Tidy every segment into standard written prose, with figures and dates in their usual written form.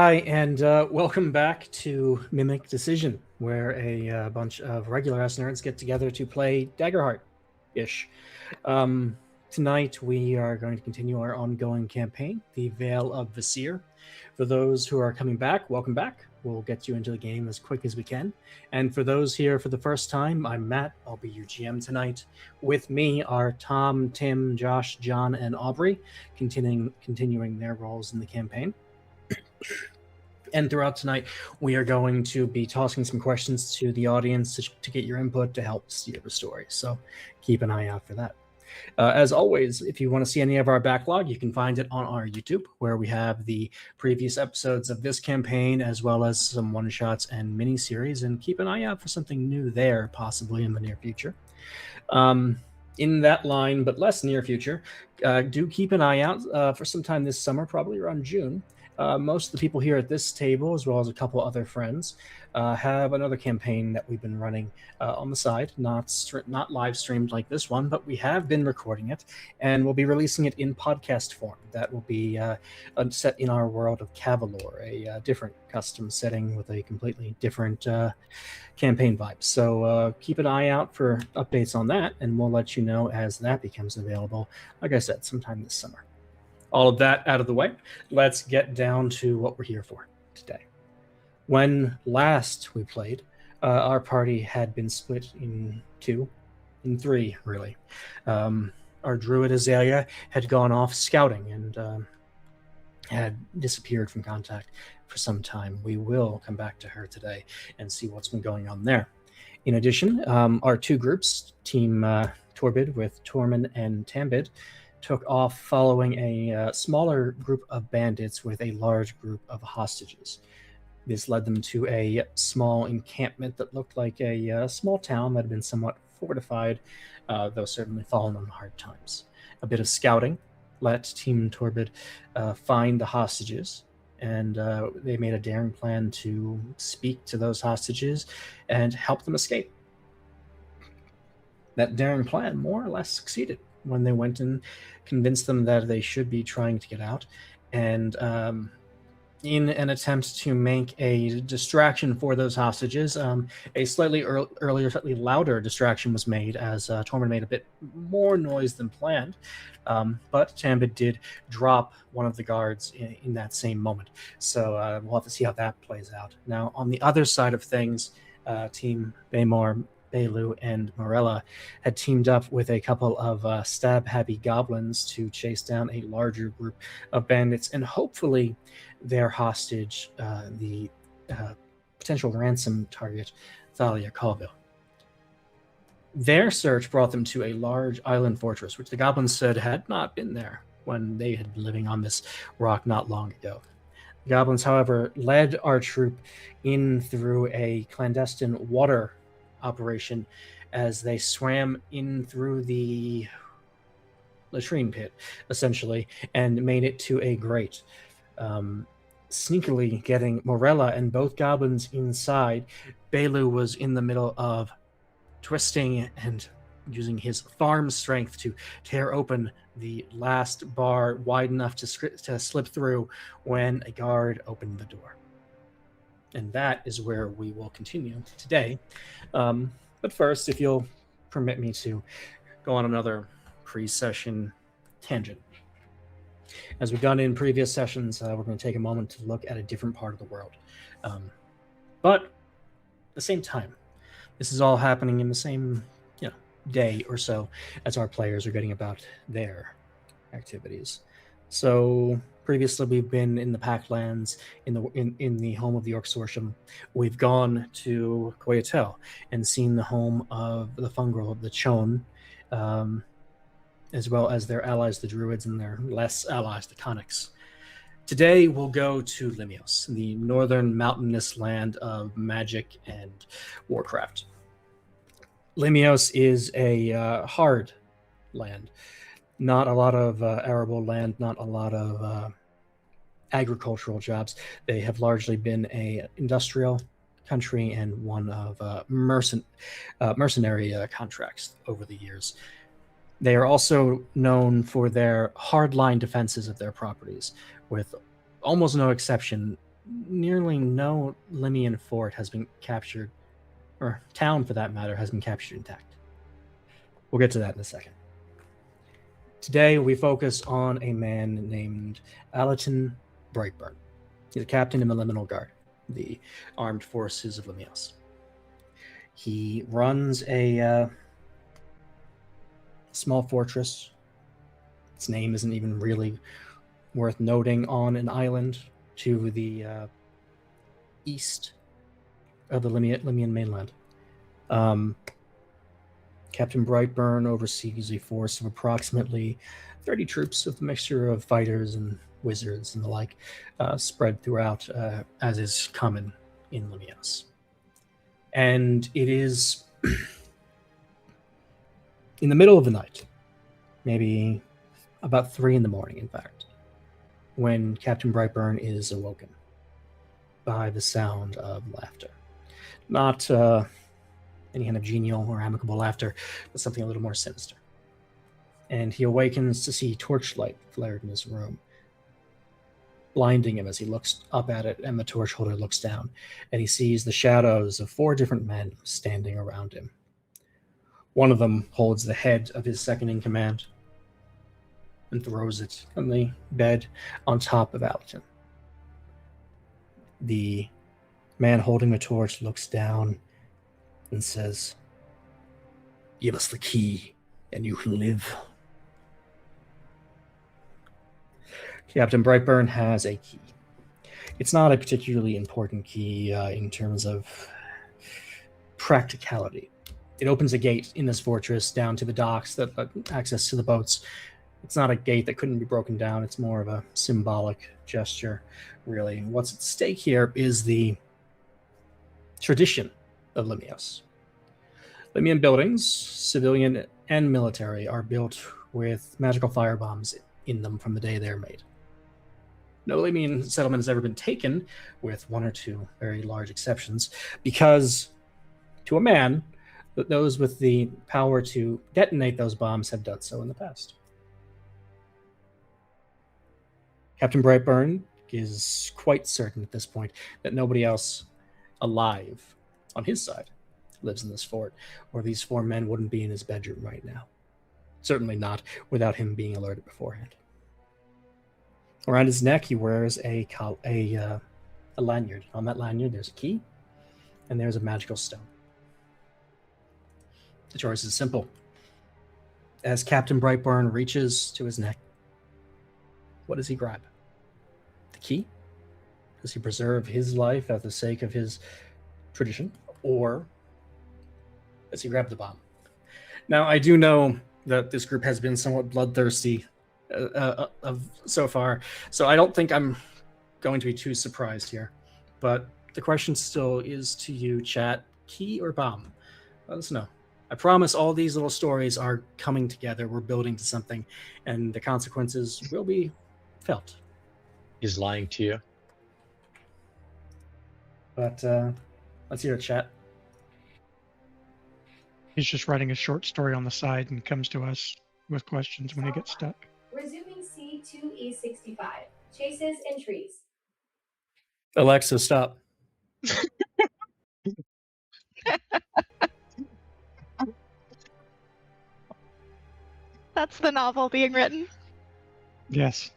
Hi, and welcome back to Mimic Decision, where a bunch of regular ass nerds get together to play Daggerheart-ish. Tonight, we are going to continue our ongoing campaign, the Veil of Vesir. For those who are coming back, welcome back. We'll get you into the game as quick as we can. And for those here for the first time, I'm Matt. I'll be your GM tonight. With me are Tom, Tim, Josh, John, and Aubrey, continuing their roles in the campaign. And throughout tonight, we are going to be tossing some questions to the audience to get your input to help steer the story. So keep an eye out for that. As always, if you want to see any of our backlog, you can find it on our YouTube, where we have the previous episodes of this campaign, as well as some one-shots and mini-series. And keep an eye out for something new there, possibly in the near future. In that line, but less near future, do keep an eye out for some time this summer, probably around June. Most of the people here at this table, as well as a couple other friends, have another campaign that we've been running on the side, not live streamed like this one, but we have been recording it, and we'll be releasing it in podcast form. That will be set in our world of Cavalor, a different custom setting with a completely different campaign vibe. So keep an eye out for updates on that, and we'll let you know as that becomes available, like I said, sometime this summer. All of that out of the way, let's get down to what we're here for today. When last we played, our party had been split in three, really. Our druid Azalea had gone off scouting and had disappeared from contact for some time. We will come back to her today and see what's been going on there. In addition, our two groups, Team Torbid with Tormund and Tambid, took off following a smaller group of bandits with a large group of hostages. This led them to a small encampment that looked like a small town that had been somewhat fortified, though certainly fallen on hard times. A bit of scouting let Team Torbid find the hostages, and they made a daring plan to speak to those hostages and help them escape. That daring plan more or less succeeded when they went and convinced them that they should be trying to get out. And in an attempt to make a distraction for those hostages, a slightly earlier, slightly louder distraction was made as Tormund made a bit more noise than planned. But Tambid did drop one of the guards in that same moment. So we'll have to see how that plays out. Now, on the other side of things, Team Baymor, Belu, and Morella had teamed up with a couple of stab-happy goblins to chase down a larger group of bandits and hopefully their hostage, the potential ransom target, Thalia Colville. Their search brought them to a large island fortress, which the goblins said had not been there when they had been living on this rock not long ago. The goblins, however, led our troop in through a clandestine water operation as they swam in through the latrine pit, essentially, and made it to a grate. Sneakily getting Morella and both goblins inside, Belu was in the middle of twisting and using his farm strength to tear open the last bar wide enough to slip through when a guard opened the door. And that is where we will continue today. But first, if you'll permit me to go on another pre-session tangent. As we've done in previous sessions, we're going to take a moment to look at a different part of the world. But at the same time, this is all happening in the same day or so as our players are getting about their activities. So previously, we've been in the Packlands, in the home of the Orc-Sortium. We've gone to Coyatel and seen the home of the Fungrel of the Chone, as well as their allies, the Druids, and their less allies, the Conics. Today, we'll go to Limios, the northern mountainous land of magic and warcraft. Limios is a hard land. Not a lot of arable land, not a lot of agricultural jobs. They have largely been a industrial country and one of mercenary contracts over the years. They are also known for their hardline defenses of their properties, with almost no exception nearly no Limian fort has been captured, or town for that matter, has been captured intact. We'll get to that in a second. Today, we focus on a man named Alatin Brightburn. He's a captain in the Liminal Guard, the armed forces of Limios. He runs a small fortress. Its name isn't even really worth noting, on an island to the east of the Limian mainland. Captain Brightburn oversees a force of approximately 30 troops of a mixture of fighters and wizards and the like, spread throughout, as is common in Limios. And it is in the middle of the night, maybe about 3 in the morning, in fact, when Captain Brightburn is awoken by the sound of laughter. Not any kind of genial or amicable laughter, but something a little more sinister. And he awakens to see torchlight flared in his room, blinding him as he looks up at it, and the torch holder looks down, and he sees the shadows of 4 different men standing around him. One of them holds the head of his second in command and throws it on the bed on top of Alatin. The man holding the torch looks down and says, "Give us the key, and you can live." Captain Brightburn has a key. It's not a particularly important key in terms of practicality. It opens a gate in this fortress down to the docks that access to the boats. It's not a gate that couldn't be broken down. It's more of a symbolic gesture, really. What's at stake here is the tradition of Limios. Limian buildings, civilian and military, are built with magical firebombs in them from the day they're made. No Limian settlement has ever been taken, with 1 or 2 very large exceptions, because to a man, those with the power to detonate those bombs have done so in the past. Captain Brightburn is quite certain at this point that nobody else alive on his side lives in this fort, or these 4 men wouldn't be in his bedroom right now. Certainly not without him being alerted beforehand. Around his neck, he wears a lanyard. On that lanyard, there's a key, and there's a magical stone. The choice is simple. As Captain Brightburn reaches to his neck, what does he grab? The key? Does he preserve his life at the sake of his tradition? Or does he grab the bomb? Now, I do know that this group has been somewhat bloodthirsty so far, so I don't think I'm going to be too surprised here. But the question still is to you, chat: key or bomb? Let us know. I promise all these little stories are coming together. We're building to something, and the consequences will be felt. He's lying to you. But let's hear it, chat. He's just writing a short story on the side and comes to us with questions when he gets stuck. Resuming C2E65. Chases and trees. Alexa, stop. That's the novel being written. Yes.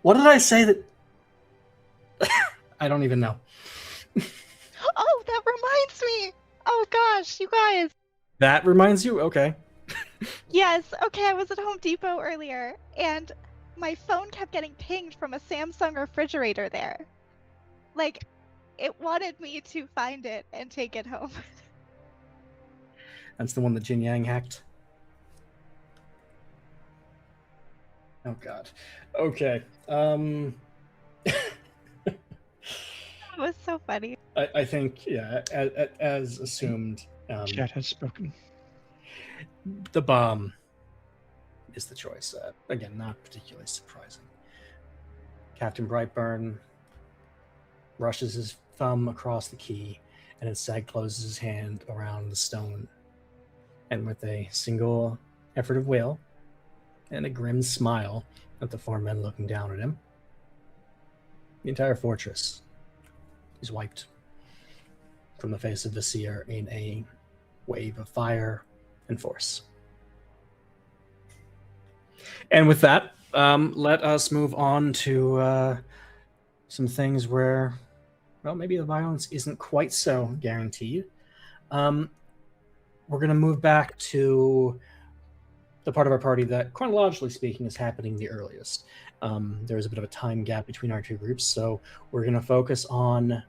What did I say that... I don't even know. Oh, that reminds me. Oh gosh, you guys. That reminds you? Okay. Yes, okay, I was at Home Depot earlier, and my phone kept getting pinged from a Samsung refrigerator there. Like, it wanted me to find it and take it home. That's the one that Jin Yang hacked. Oh god. Okay. It was so funny. I think, yeah, as assumed, Chat has spoken. the bomb is the choice. Again, not particularly surprising. Captain Brightburn rushes his thumb across the key, and instead closes his hand around the stone. And with a single effort of will and a grim smile at the 4 men looking down at him, The entire fortress is wiped from the face of Vesir in a wave of fire and force. And with that, let us move on to some things where, well, maybe the violence isn't quite so guaranteed. We're going to move back to the part of our party that, chronologically speaking, is happening the earliest. There's a bit of a time gap between our two groups, so we're going to focus on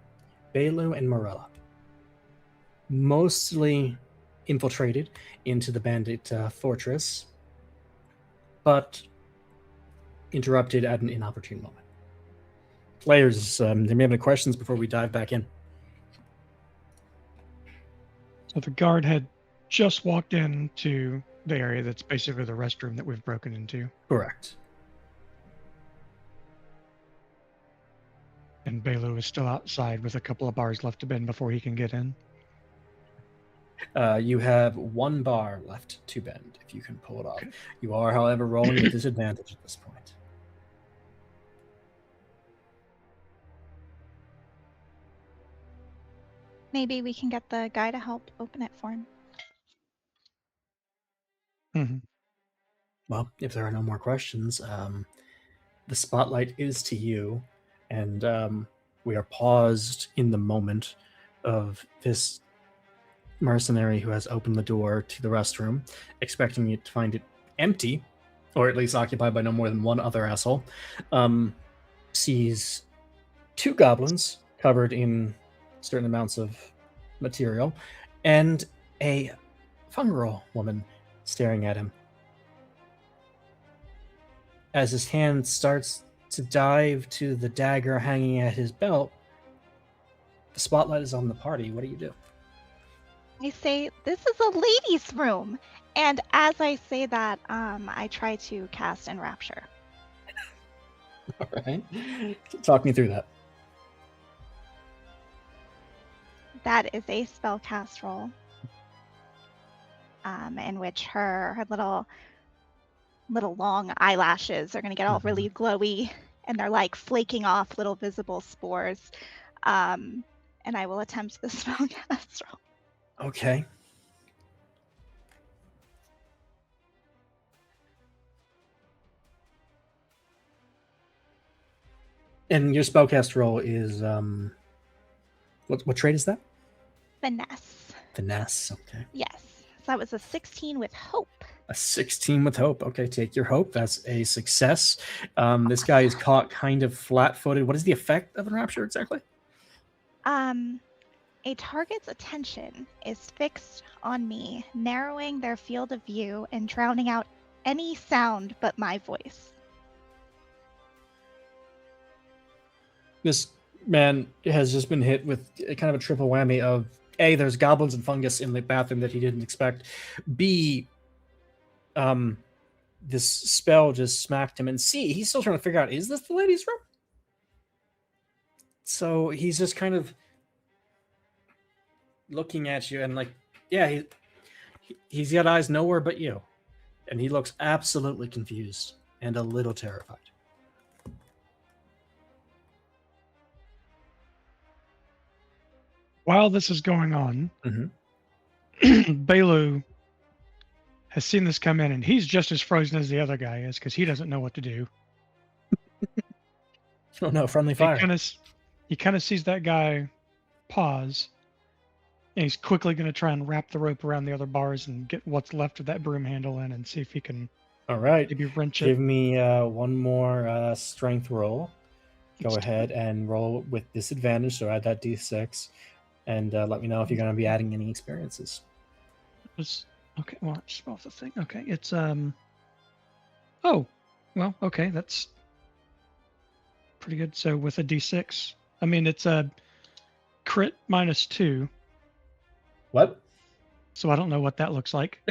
Belu and Morella. Mostly infiltrated into the bandit fortress, but interrupted at an inopportune moment. Players, do you have any questions before we dive back in? So the guard had just walked into the area that's basically the restroom that we've broken into. Correct. And Belu is still outside with a couple of bars left to bend before he can get in. You have one bar left to bend, if you can pull it off. Okay. You are, however, rolling with disadvantage at this point. Maybe we can get the guy to help open it for him. Mm-hmm. Well, if there are no more questions, the spotlight is to you, and we are paused in the moment of this mercenary who has opened the door to the restroom, expecting you to find it empty, or at least occupied by no more than one other asshole, sees two goblins covered in certain amounts of material, and a fungal woman staring at him. As his hand starts to dive to the dagger hanging at his belt, the spotlight is on the party. What do you do? I say, this is a ladies' room. And as I say that, I try to cast Enrapture. All right. Talk me through that. That is a spell cast roll. In which her little long eyelashes are going to get all really glowy, and they're like flaking off little visible spores. And I will attempt the spell cast roll. Okay. And your spellcast roll is what trait is that? Finesse. Finesse. Okay. Yes. So that was a 16 with hope. A 16 with hope. Okay, take your hope. That's a success. This guy is caught kind of flat-footed. What is the effect of Enrapture exactly? A target's attention is fixed on me, narrowing their field of view and drowning out any sound but my voice. This man has just been hit with kind of a triple whammy of A, there's goblins and fungus in the bathroom that he didn't expect. B, this spell just smacked him. And C, he's still trying to figure out, is this the ladies' room? So he's just kind of looking at you and like, yeah, he's got eyes nowhere but you. And he looks absolutely confused and a little terrified. While this is going on, Belu has seen this come in, and he's just as frozen as the other guy is because he doesn't know what to do. Oh no, friendly fire. He kind of sees that guy pause, and he's quickly going to try and wrap the rope around the other bars and get what's left of that broom handle in and see if he can all right. maybe wrench it. Give me one more strength roll. Go ahead and roll with disadvantage, so add that d6. And let me know if you're going to be adding any experiences. Okay, well, just off the thing. Okay, it's oh, well, okay, that's pretty good. So with a d6, I mean it's a crit -2. What? So I don't know what that looks like.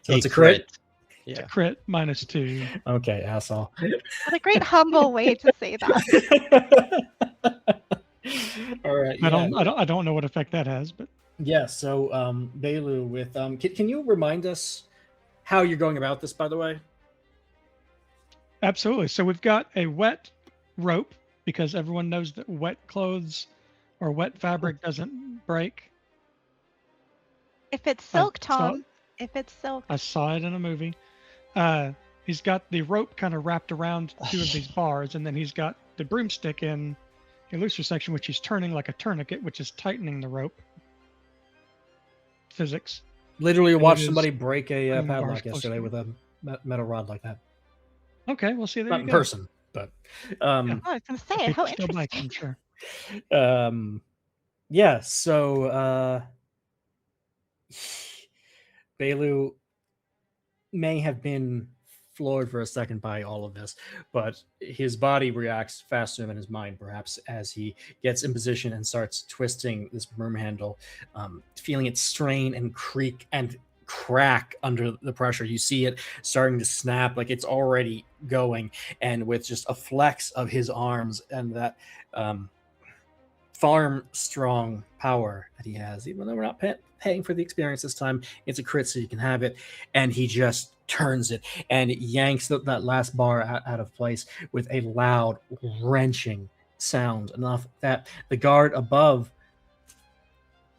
So it's a crit. Yeah. It's a crit -2. Okay, asshole. What a great humble way to say that. All right. I don't know what effect that has, but yeah. So, Belu, with can you remind us how you're going about this? By the way. Absolutely. So we've got a wet rope because everyone knows that wet clothes or wet fabric doesn't break. If it's I silk, saw- Tom. If it's silk. I saw it in a movie. He's got the rope kind of wrapped around 2 of these bars, and then he's got the broomstick in a looser section, which he's turning like a tourniquet, which is tightening the rope. Physics. Literally And watched it is somebody break a bringing the bars padlock closer yesterday to with a metal rod like that. Okay, we'll see. There Not you in go. person, but Oh, I was gonna say, how Still bikes, interesting. I'm sure. yeah. So Belu may have been floored for a second by all of this, but his body reacts faster than his mind, perhaps, as he gets in position and starts twisting this broom handle, feeling it strain and creak and crack under the pressure. You see it starting to snap, like it's already going, and with just a flex of his arms and that farm strong power that he has, even though we're not paying for the experience this time, it's a crit, so you can have it. And he just turns it and yanks that last bar out of place with a loud, wrenching sound, enough that the guard above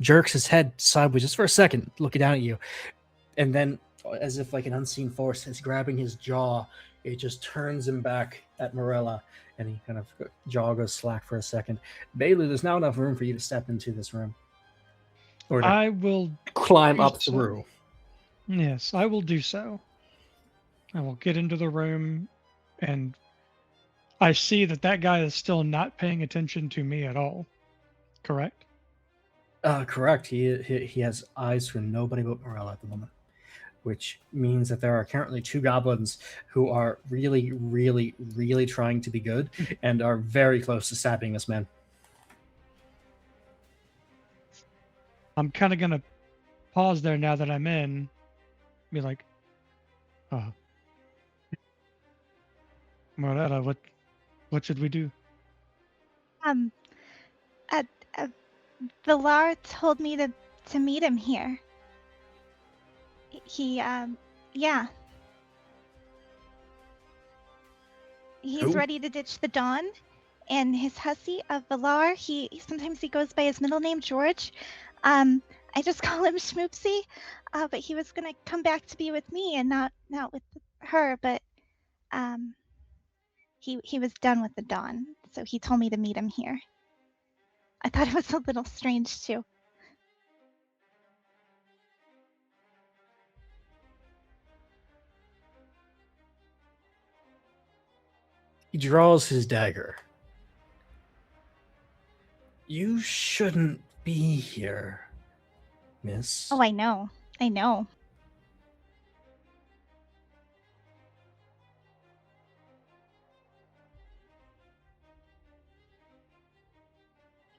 jerks his head sideways just for a second, looking down at you, and then, as if like an unseen force is grabbing his jaw, it just turns him back at Morella, and he kind of jaw goes slack for a second. Belu, there's now enough room for you to step into this room, or to I will climb do up so. through. Yes, I will do so. I will get into the room, and I see that guy is still not paying attention to me at all. Correct? Correct. He has eyes for nobody but Morella at the moment, which means that there are currently 2 goblins who are really, really, really trying to be good and are very close to stabbing this man. I'm kind of gonna pause there now that I'm in. Be like, Morella, what should we do? Villar told me to meet him here. He, yeah. He's Who? ready to ditch the Dawn, and his hussy of Villar, sometimes he goes by his middle name, George. I just call him Schmoopsy, but he was gonna come back to be with me and not with her, but, he was done with the Dawn, so he told me to meet him here. I thought it was a little strange, too. He draws his dagger. You shouldn't be here, miss. Oh, I know. I know.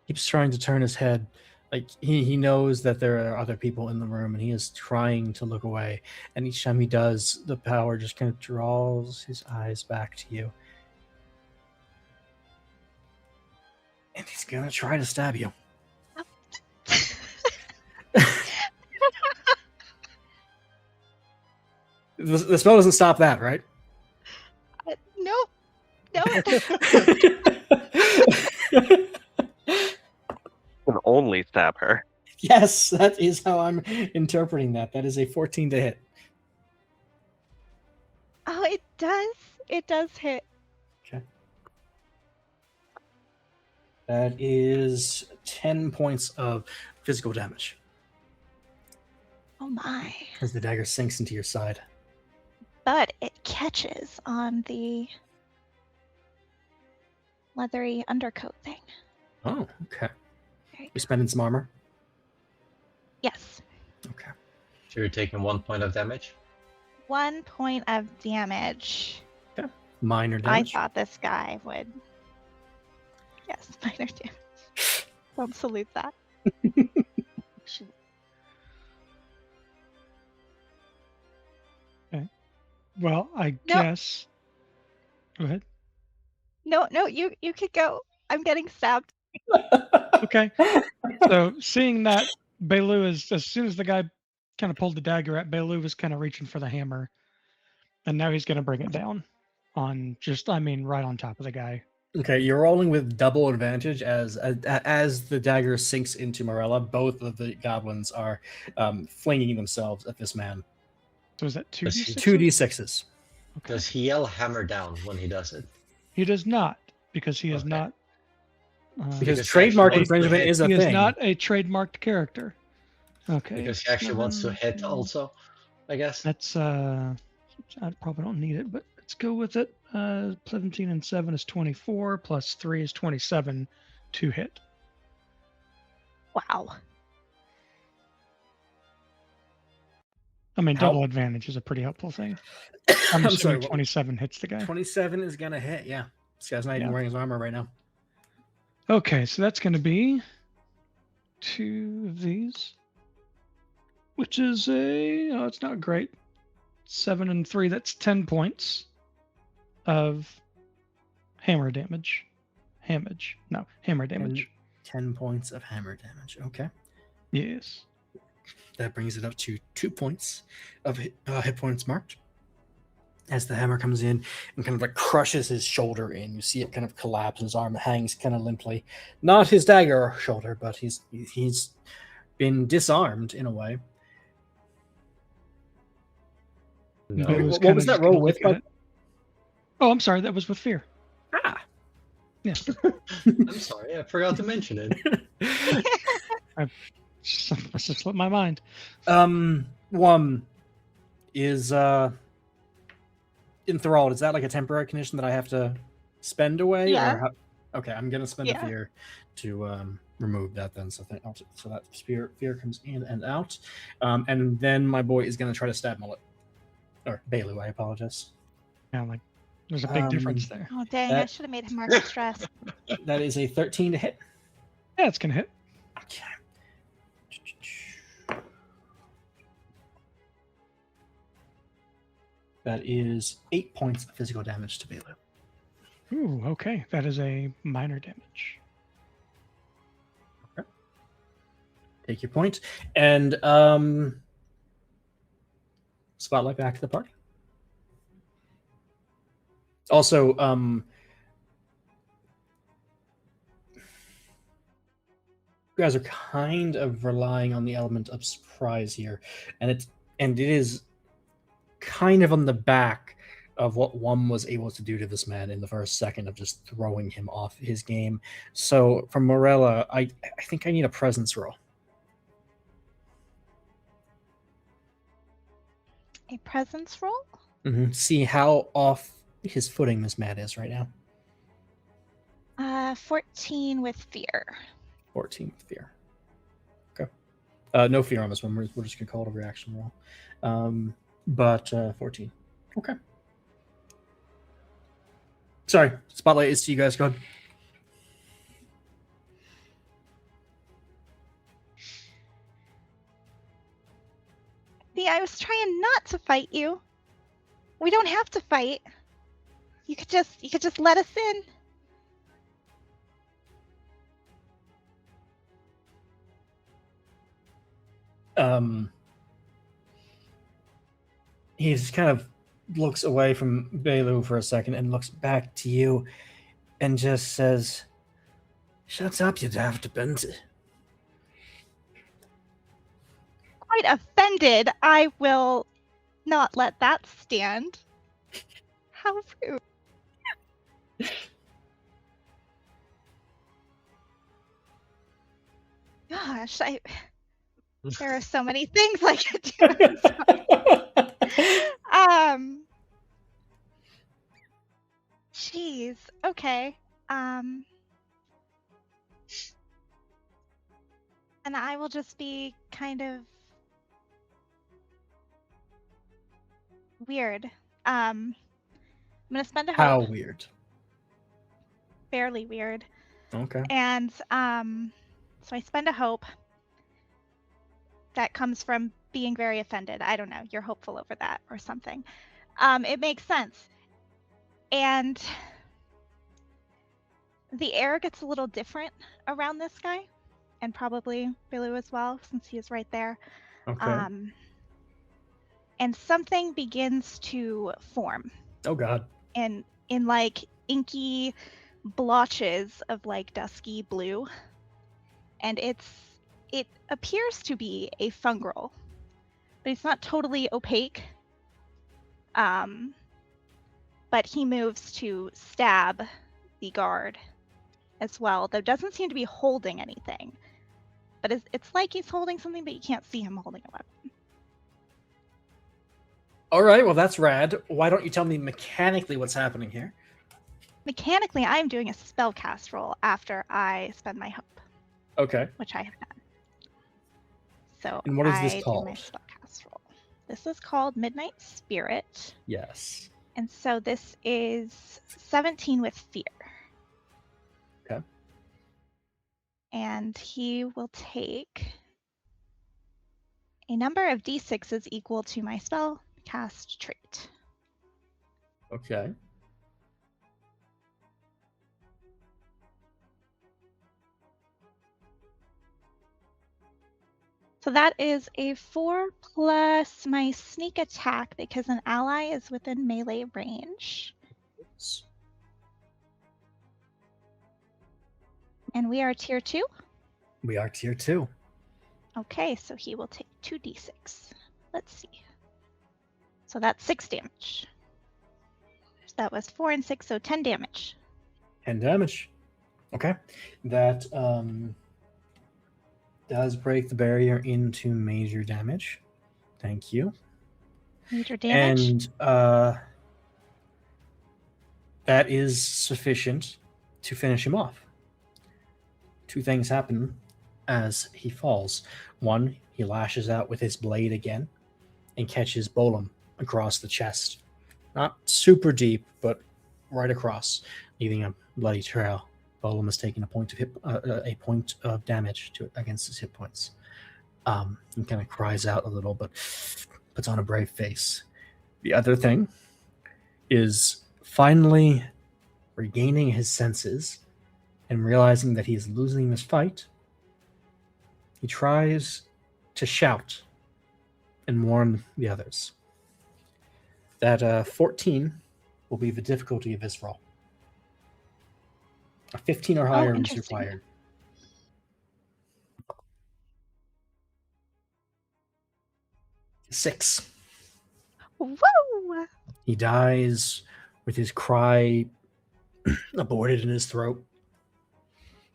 Keeps trying to turn his head. Like he knows that there are other people in the room, and he is trying to look away. And each time he does, the power just kind of draws his eyes back to you. And he's gonna try to stab you. The spell doesn't stop that, right? Nope. Can only stab her. Yes, that is how I'm interpreting that. That is a 14 to hit. Oh, it does. It does hit. Okay. That is 10 points of physical damage Oh my. as the dagger sinks into your side. But it catches on the leathery undercoat thing. Oh, okay. Very You spending some armor? Yes. Okay. So you're taking 1 point of damage. 1 point of damage. Minor damage. I thought this guy would. Yes, minor damage. Don't salute that. Well, I guess. Go ahead. No, you could go. I'm getting stabbed. Okay. So seeing that, Belu is, as soon as the guy kind of pulled the dagger at, Belu was kind of reaching for the hammer, and now he's going to bring it down on right on top of the guy. Okay, you're rolling with double advantage as the dagger sinks into Morella. Both of the goblins are flinging themselves at this man. So is that Does he- 2d6? 2d6s. Okay. Does he yell hammer down when he does it? He does not, because he is Okay. not. Because Because he trademark actually wants to infringement hit- is a He is thing. not a trademarked character. Okay. Because he actually wants to 11, hit 12. also, I guess. That's I probably don't need it, but let's go with it. 17 and 7 is 24, plus 3 is 27 to hit. Wow. I mean, How- double advantage is a pretty helpful thing. I'm I'm assuming sorry, what- 27 hits the guy. 27 is gonna hit. Yeah, this guy's not even Yeah. wearing his armor right now. Okay, so that's going to be 2 of these, which is it's not great. 7 and 3, that's 10 points of hammer damage. Hammer damage. 10 points of hammer damage. Okay, Yes. that brings it up to 2 points of hit points marked. As the hammer comes in and kind of like crushes his shoulder in, you see it kind of collapse, and his arm hangs kind of limply. Not his dagger shoulder, but he's been disarmed in a way. No. Bill is What kinda was that just gonna roll with, look at bud? it. Oh, I'm sorry. That was with fear. Ah. Yeah. I'm sorry, I forgot to mention it. Must have slipped my mind. One is enthralled. Is that like a temporary condition that I have to spend away? Yeah. Or okay, I'm gonna spend a Yeah. fear to remove that then. So so that fear comes in and out, and then my boy is gonna try to stab Mullet or Bailu. I apologize. Yeah, like there's a big difference Um, there. Oh dang! I That- should have made him mark the stress. That is a 13 to hit. Yeah, it's gonna hit. Okay. That is 8 points of physical damage to Bailu. Ooh, okay. That is a minor damage. Take your point. And spotlight back to the party. Also, you guys are kind of relying on the element of surprise here, and it is kind of on the back of what one was able to do to this man in the first second of just throwing him off his game. So from Morella, I think I need a presence roll. A presence roll? See how off his footing this man is right now. 14 with fear. 14 with fear. Okay. No fear on this one. We're just gonna call it a reaction roll. But 14. Okay. Sorry, spotlight is to you guys. Go ahead. See, I was trying not to fight you. We don't have to fight. You could just let us in. He just kind of looks away from Bailu for a second and looks back to you and just says, "Shut up, you daft bandit." Quite offended. I will not let that stand. How rude. Gosh, there are so many things I could do. Jeez. Okay. And I will just be kind of weird. I'm gonna spend a hope. How weird. Fairly weird. Okay. And so I spend a hope that comes from being very offended. I don't know. You're hopeful over that or something. It makes sense. And the air gets a little different around this guy, and probably Billu as well, since he is right there. Okay. And something begins to form Oh God. in like inky blotches of like dusky blue, and it appears to be a fungal, but it's not totally opaque. But he moves to stab the guard as well, though doesn't seem to be holding anything. But it's like he's holding something, but you can't see him holding a weapon. All right, well, that's rad. Why don't you tell me mechanically what's happening here? Mechanically, I'm doing a spellcast roll after I spend my hope, Okay. which I have done. So And what is this I called? do my spellcast roll. This is called Midnight Spirit. Yes. And so this is 17 with fear. Okay. And he will take a number of d6s equal to my spell cast trait. Okay. So that is a 4 plus my sneak attack because an ally is within melee range. And we are tier 2? We are tier 2. Okay, so he will take 2d6. Let's see. So that's 6 damage. So that was 4 and 6, so 10 damage. 10 damage. Okay. That does break the barrier into major damage. Thank you. Major damage. And that is sufficient to finish him off. 2 things happen as he falls. One, he lashes out with his blade again and catches Bolum across the chest. Not super deep, but right across, leaving a bloody trail. Bolum has taken a point of damage against his hit points. He kind of cries out a little, but puts on a brave face. The other thing is finally regaining his senses and realizing that he is losing this fight. He tries to shout and warn the others. That 14 will be the difficulty of this roll. A 15 or higher is required. Six. Whoa! He dies with his cry aborted in his throat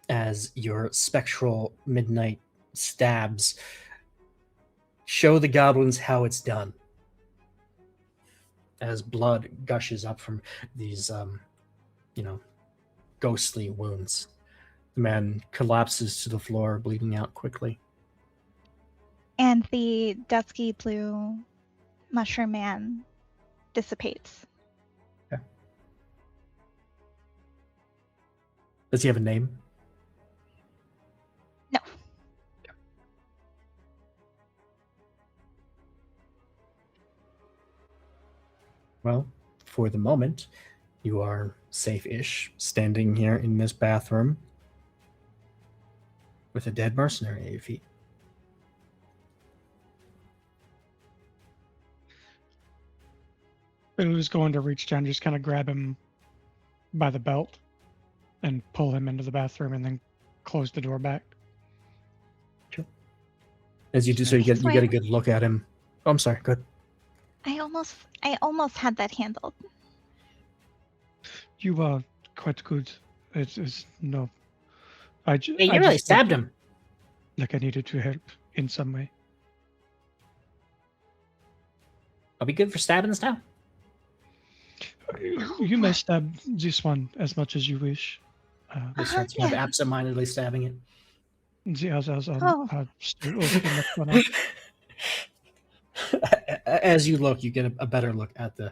as your spectral midnight stabs show the goblins how it's done. As blood gushes up from these, ghostly wounds. The man collapses to the floor, bleeding out quickly. And the dusky blue mushroom man dissipates. Okay. Does he have a name? No. Okay. Well, for the moment, you are safe-ish, standing here in this bathroom with a dead mercenary at your feet. Billy's going to reach down, just kind of grab him by the belt and pull him into the bathroom and then close the door back. Sure. As you do so, you get a good look at him. Oh, I'm sorry. Good. I almost had that handled. You are quite good. It's no. Hey, you really stabbed him. Like I needed to help in some way. I'll be good for stabbing this now. You may stab this one as much as you wish. He starts kind of absent-mindedly stabbing it. The others are still open. As you look, you get a better look at the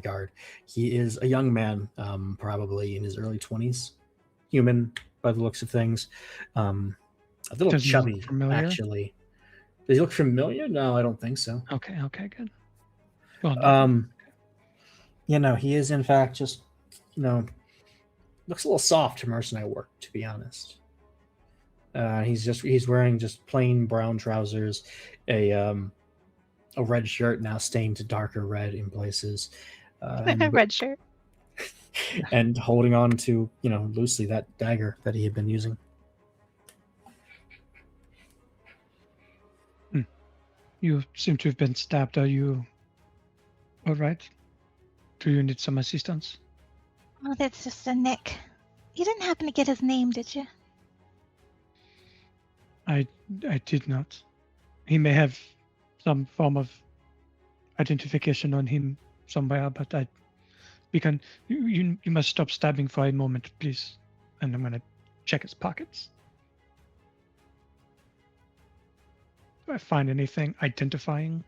guard. He is a young man, probably in his early 20s, human by the looks of things. A little chubby, actually. Does he look familiar? No, I don't think so. Okay, good. Well, he is in fact just, looks a little soft to mercenary work, to be honest. He's wearing just plain brown trousers, a red shirt now stained to darker red in places. Red shirt. and holding on to, loosely that dagger that he had been using. You seem to have been stabbed. Are you all right? Do you need some assistance? Oh, that's just a nick. You didn't happen to get his name, did you? I did not. He may have some form of identification on him somewhere, but you must stop stabbing for a moment, please. And I'm gonna check his pockets. Do I find anything identifying?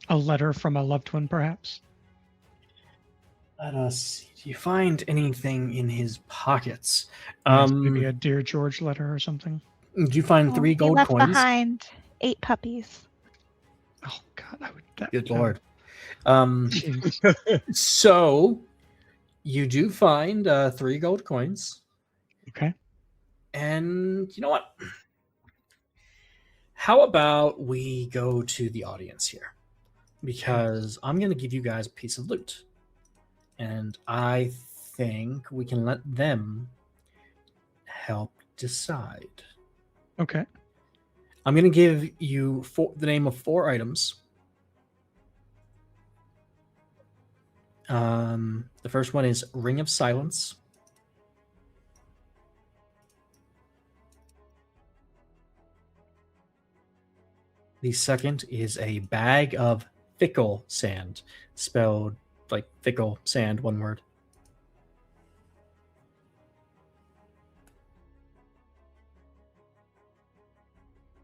A letter from a loved one, perhaps? Let us see. Do you find anything in his pockets? Yes, maybe a Dear George letter or something. Do you find 3 He gold left coins? behind 8 puppies. Oh God, Good no. lord. Jeez. So you do find 3 gold coins. Okay. And you know what? How about we go to the audience here? Because I'm going to give you guys a piece of loot. And I think we can let them help decide. Okay. I'm going to give you the name of 4 items. The first one is Ring of Silence. The second is a bag of fickle sand, spelled like fickle sand, one word.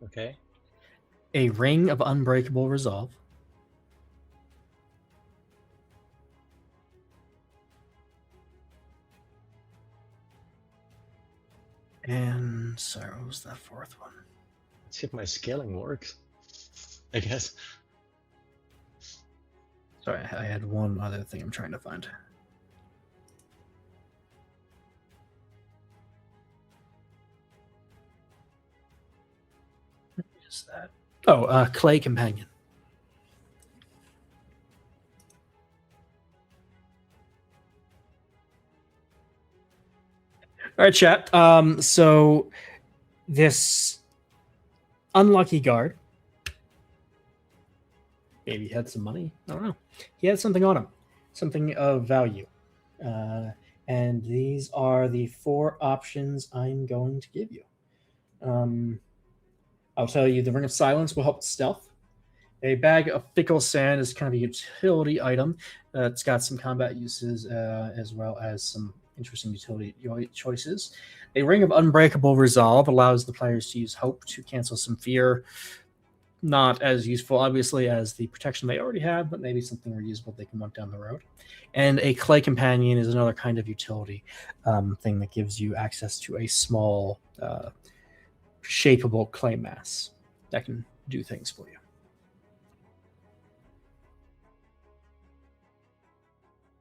Okay. A ring of unbreakable resolve. And sorry, what was that 4th one? Let's see if my scaling works. I guess. Sorry, I had one other thing I'm trying to find. What is that? Oh, Clay Companion. All right, chat. So this unlucky guard, maybe he had some money. I don't know. He had something on him, something of value. And these are the 4 options I'm going to give you. I'll tell you the Ring of Silence will help with stealth. A bag of fickle sand is kind of a utility item. It's got some combat uses as well as some interesting utility choices. A Ring of Unbreakable Resolve allows the players to use hope to cancel some fear. Not as useful, obviously, as the protection they already have, but maybe something reusable they can want down the road. And a Clay Companion is another kind of utility thing that gives you access to a small, shapeable clay mass that can do things for you.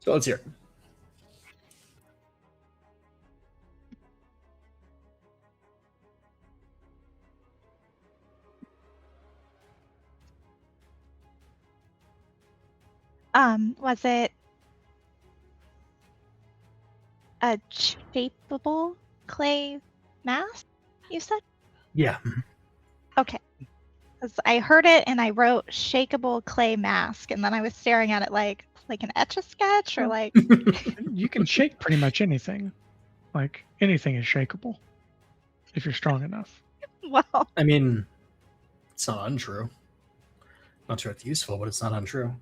So let's hear it. Was it a shapeable clay mask, you said? Yeah. Okay. Because I heard it and I wrote shakeable clay mask, and then I was staring at it like an Etch-a-Sketch or like... You can shake pretty much anything. Like, anything is shakeable if you're strong enough. Well, I mean, it's not untrue. Not sure it's useful, but it's not untrue.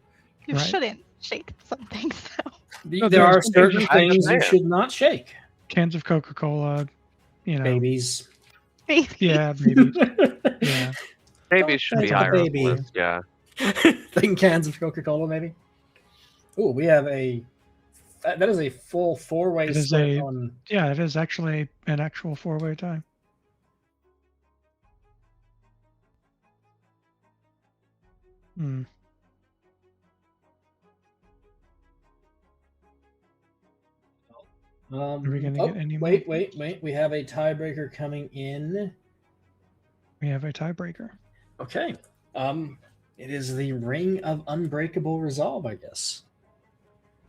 you Right. shouldn't shake something, so... No, There are some certain things things you there. should not shake. Cans of Coca-Cola, Babies. Yeah, maybe. Yeah. Babies should be Like a higher on the baby. list. Yeah. Thin cans of Coca-Cola, maybe. Oh, we have that is a full 4-way It is split a- on. Yeah, it is actually an actual 4-way tie. Hmm. Are we gonna get any more? wait. We have a tiebreaker coming in. We have a tiebreaker. Okay. It is the Ring of Unbreakable Resolve, I guess.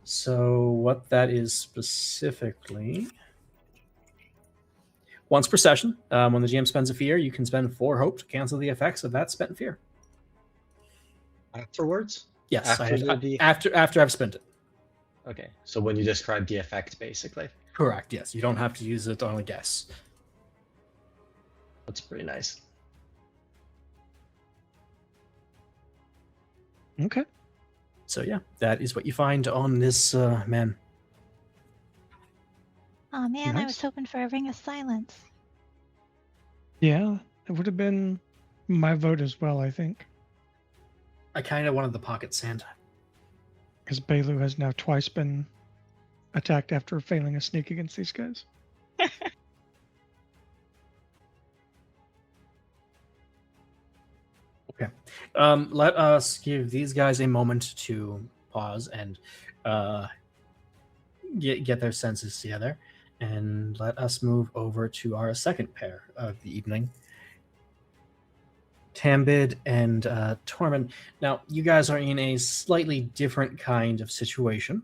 So what that is specifically, once per session, when the GM spends a fear, you can spend 4 hope to cancel the effects of that spent fear. Afterwards? Yes, After after I've spent it. Okay, so when you describe the effect, basically. Correct. Yes, you don't have to use it on a guess. That's pretty nice. Okay. So yeah, that is what you find on this man. Oh man, I Nice. was hoping for a ring of silence. Yeah, it would have been my vote as well, I think, I kind of wanted the pocket Santa. because Bailu has now twice been attacked after failing a sneak against these guys. Okay. Let us give these guys a moment to pause and get their senses together, and let us move over to our second pair of the evening. Tambid and Tormund. Now, you guys are in a slightly different kind of situation.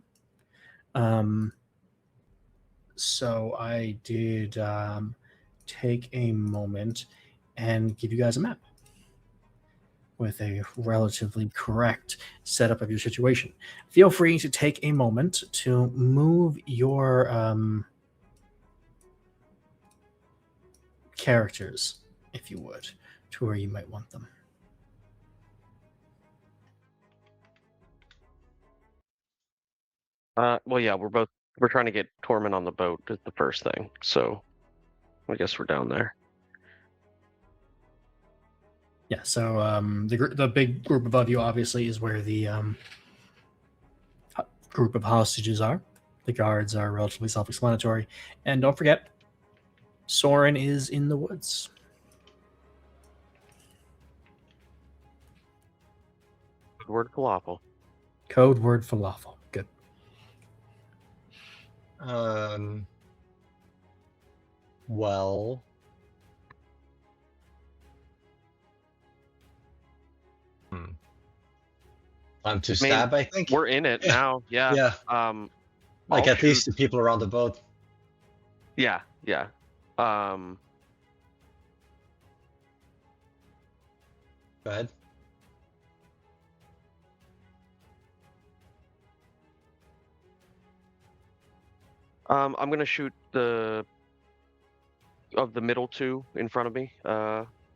So I did take a moment and give you guys a map with a relatively correct setup of your situation. Feel free to take a moment to move your characters, if you would, to where you might want them. Well, yeah, we're trying to get Tormund on the boat is the first thing. So I guess we're down there. Yeah, so the big group above you obviously is where the group of hostages are. The guards are relatively self-explanatory. And don't forget, Soren is in the woods. Good word falafel. Code word falafel. Good. Well, time to stab, I think. We're in it now. Yeah. Yeah, like I'll at least the people around the boat. Yeah. Go ahead. I'm gonna shoot the middle two in front of me,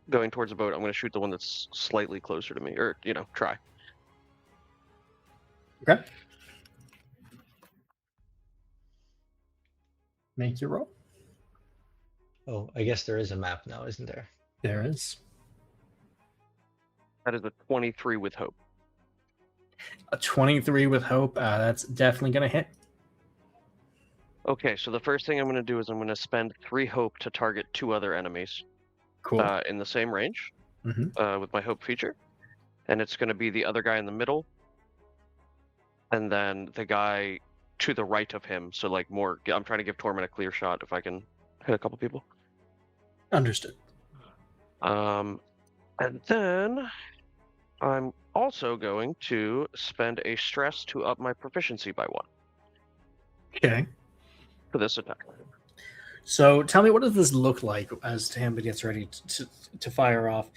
going towards the boat. I'm gonna shoot the one that's slightly closer to me, or try. Okay. Make your roll. Oh, I guess there is a map now, isn't there? There is. That is a 23 with hope. A 23 with hope. That's definitely going to hit. Okay, so the first thing I'm gonna do is I'm gonna spend 3 hope to target 2 other enemies Cool. in the same range Mhm. with my hope feature, and it's gonna be the other guy in the middle, and then the guy to the right of him. So like more. I'm trying to give Tormund a clear shot if I can hit a couple people. Understood. And then I'm also going to spend a stress to up my proficiency by 1 Okay. for this attack. So tell me, what does this look like as Tambid gets ready to fire off?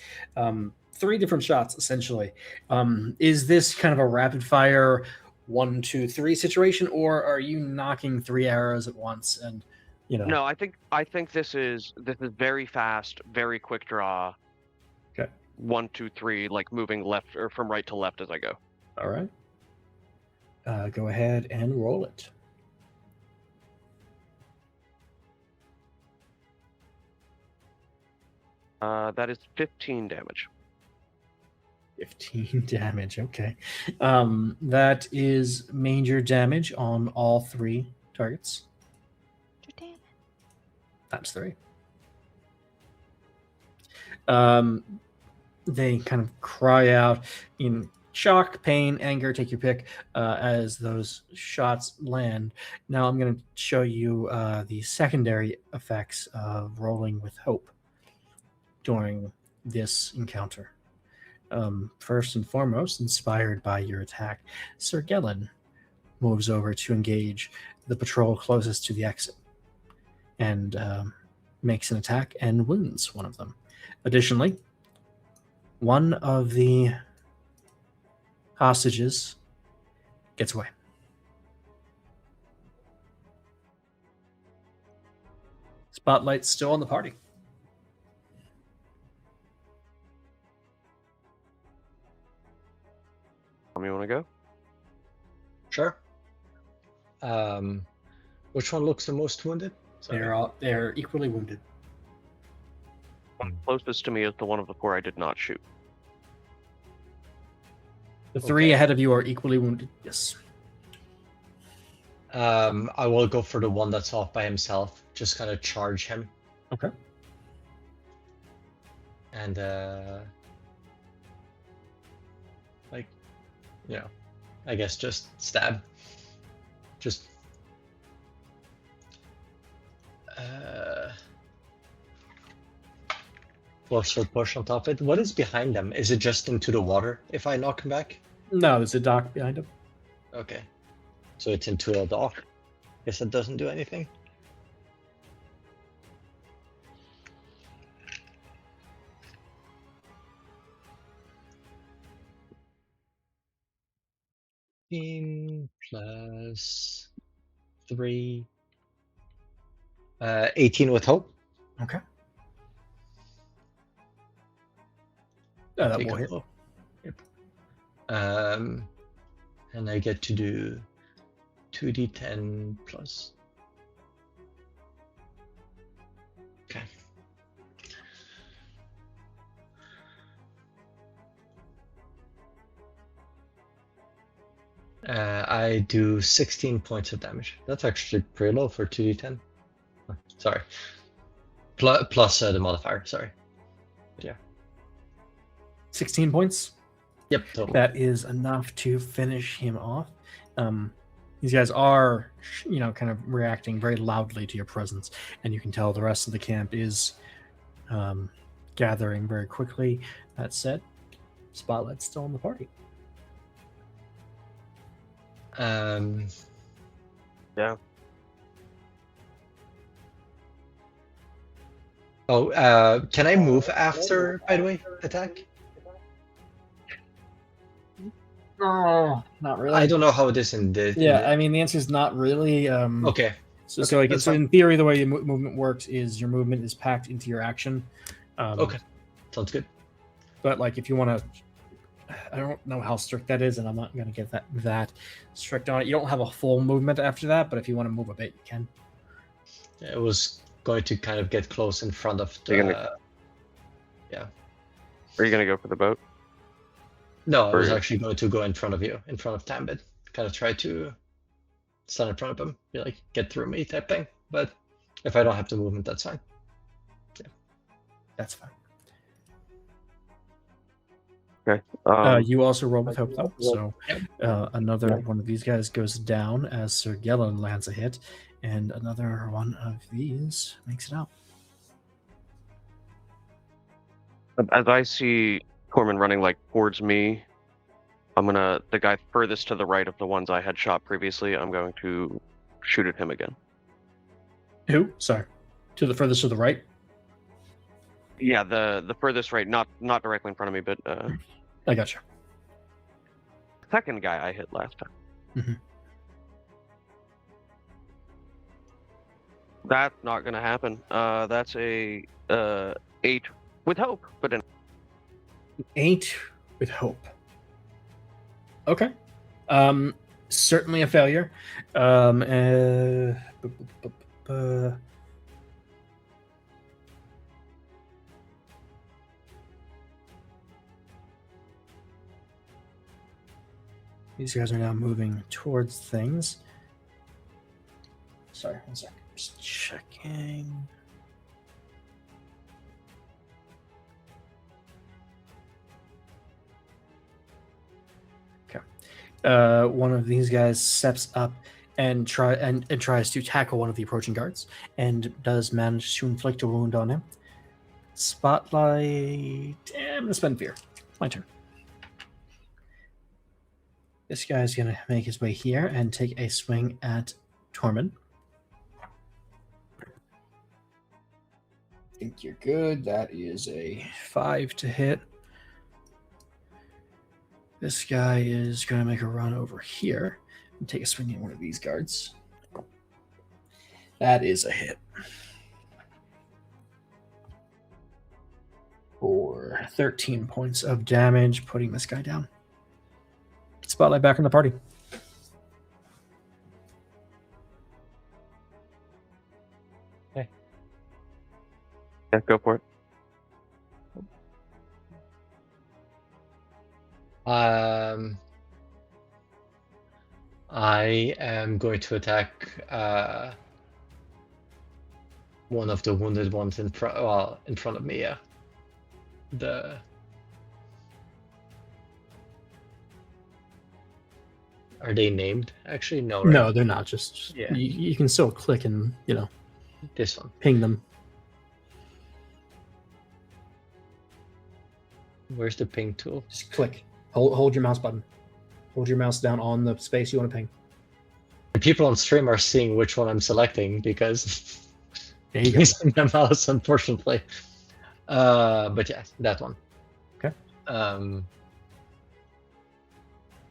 3 different shots, essentially. Is this kind of a rapid fire 1, 2, 3 situation, or are you knocking 3 arrows at once? And No, I think this is very fast, very quick draw. Okay. 1, 2, 3, like moving left or from right to left as I go. All right. Go ahead and roll it. That is 15 damage. 15 damage. Okay. That is major damage on all 3 targets. That's 3. They kind of cry out in shock, pain, anger, take your pick, as those shots land. Now I'm going to show you the secondary effects of rolling with hope during this encounter. First and foremost, inspired by your attack, Sir Gellin, moves over to engage the patrol closest to the exit and makes an attack and wounds one of them. Additionally, one of the hostages gets away. Spotlight's still on the party. You want to go? Sure. Which one looks the most wounded? Sorry. They're equally wounded. One closest to me is the one of the 4 I did not shoot. The 3 ahead of you are equally wounded. Yes. I will go for the one that's off by himself. Just kind of charge him. Okay. And I guess just stab. Just forceful push on top of it. What is behind them? Is it just into the water if I knock him back? No, there's a dock behind him. Okay. So it's into a dock. Guess that doesn't do anything. Plus 3. 18 with hope. Okay. Oh, that Take will a hit. blow. Yep. And I get to do 2d10 plus. Okay. I do 16 points of damage. That's actually pretty low for 2d10. Oh, sorry. Plus the modifier, sorry. Yeah. 16 points. Yep, total. That is enough to finish him off. These guys are, kind of reacting very loudly to your presence, and you can tell the rest of the camp is gathering very quickly. That said, Spotlight's still in the party. Yeah. Oh, can I move after, by the way, attack? No, not really. I don't know how it is in the... Yeah, I mean, the answer is not really. Okay. So, Okay, I guess that's fine. in theory, the way your movement works is your movement is packed into your action. Okay. Sounds good. But like, if you want to, I don't know how strict that is, and I'm not going to get that strict on it. You don't have a full movement after that, but if you want to move a bit, you can. It was going to kind of get close in front of the... Yeah. Are you going to go for the boat? No, I was Or- actually going to go in front of you, in front of Tambit. Kind of try to stand in front of him, be like, get through me type thing. But if I don't have the movement, that's fine. That's fine. Okay. You also roll with hope, though. So Yep. another one of these guys goes down as Sir Gellan lands a hit, and another one of these makes it out. As I see Corman running towards me, the guy furthest to the right of the ones I had shot previously, I'm going to shoot at him again. Who? Sorry. To the furthest to the right? Yeah, the furthest right, not directly in front of me, but I gotcha. second guy I hit last time. Mhm. That's not going to happen. That's a 8 with hope, but an 8 with hope. Okay. Certainly a failure. These guys are now moving towards things. Sorry, one second. Just checking. One of these guys steps up and tries to tackle one of the approaching guards, and does manage to inflict a wound on him. Spotlight. I'm gonna spend fear. My turn. This guy's going to make his way here and take a swing at Tormund. I think you're good. That is a 5 to hit. This guy is going to make a run over here and take a swing at one of these guards. That is a hit. For 13 points of damage, putting this guy down. Spotlight back in the party. Yeah, go for it. I am going to attack one of the wounded ones in front. Well, in front of me. Yeah. Are they named? Actually, no. Right? No, they're not. Just Yeah. you can still click and This one. ping them. Where's the ping tool? Just click. Hold your mouse button. Hold your mouse down on the space you want to ping. The people on stream are seeing which one I'm selecting because There you go. using the mouse, unfortunately. But yeah, that one. Okay.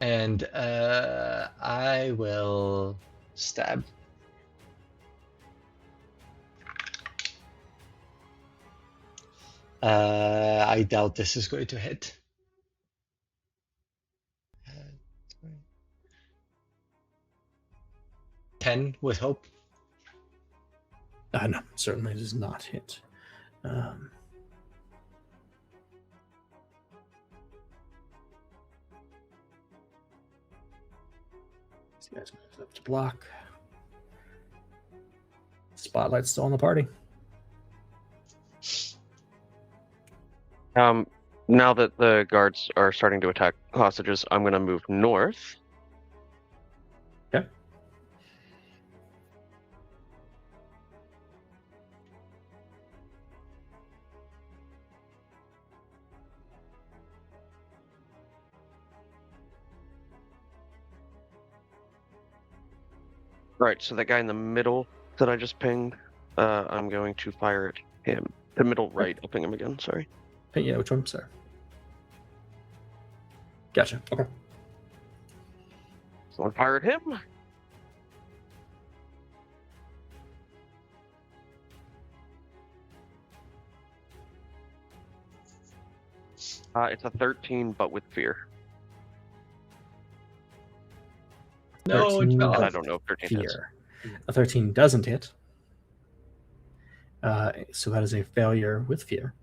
And I will stab. I doubt this is going to hit. 10 with hope. No, certainly does not hit. These guys move up to block. Spotlight's still on the party. Now that the guards are starting to attack hostages, I'm going to move north. Okay. Right, so that guy in the middle that I just pinged, I'm going to fire at him. The middle right, I'll ping him again, sorry. Hey, yeah, which one? Sorry. Gotcha. Okay. So I'll fire at him. It's a 13, but with fear. No, 13 And I Josh. don't know if 13 hits. Fear. A 13 doesn't hit. So that is a failure with fear.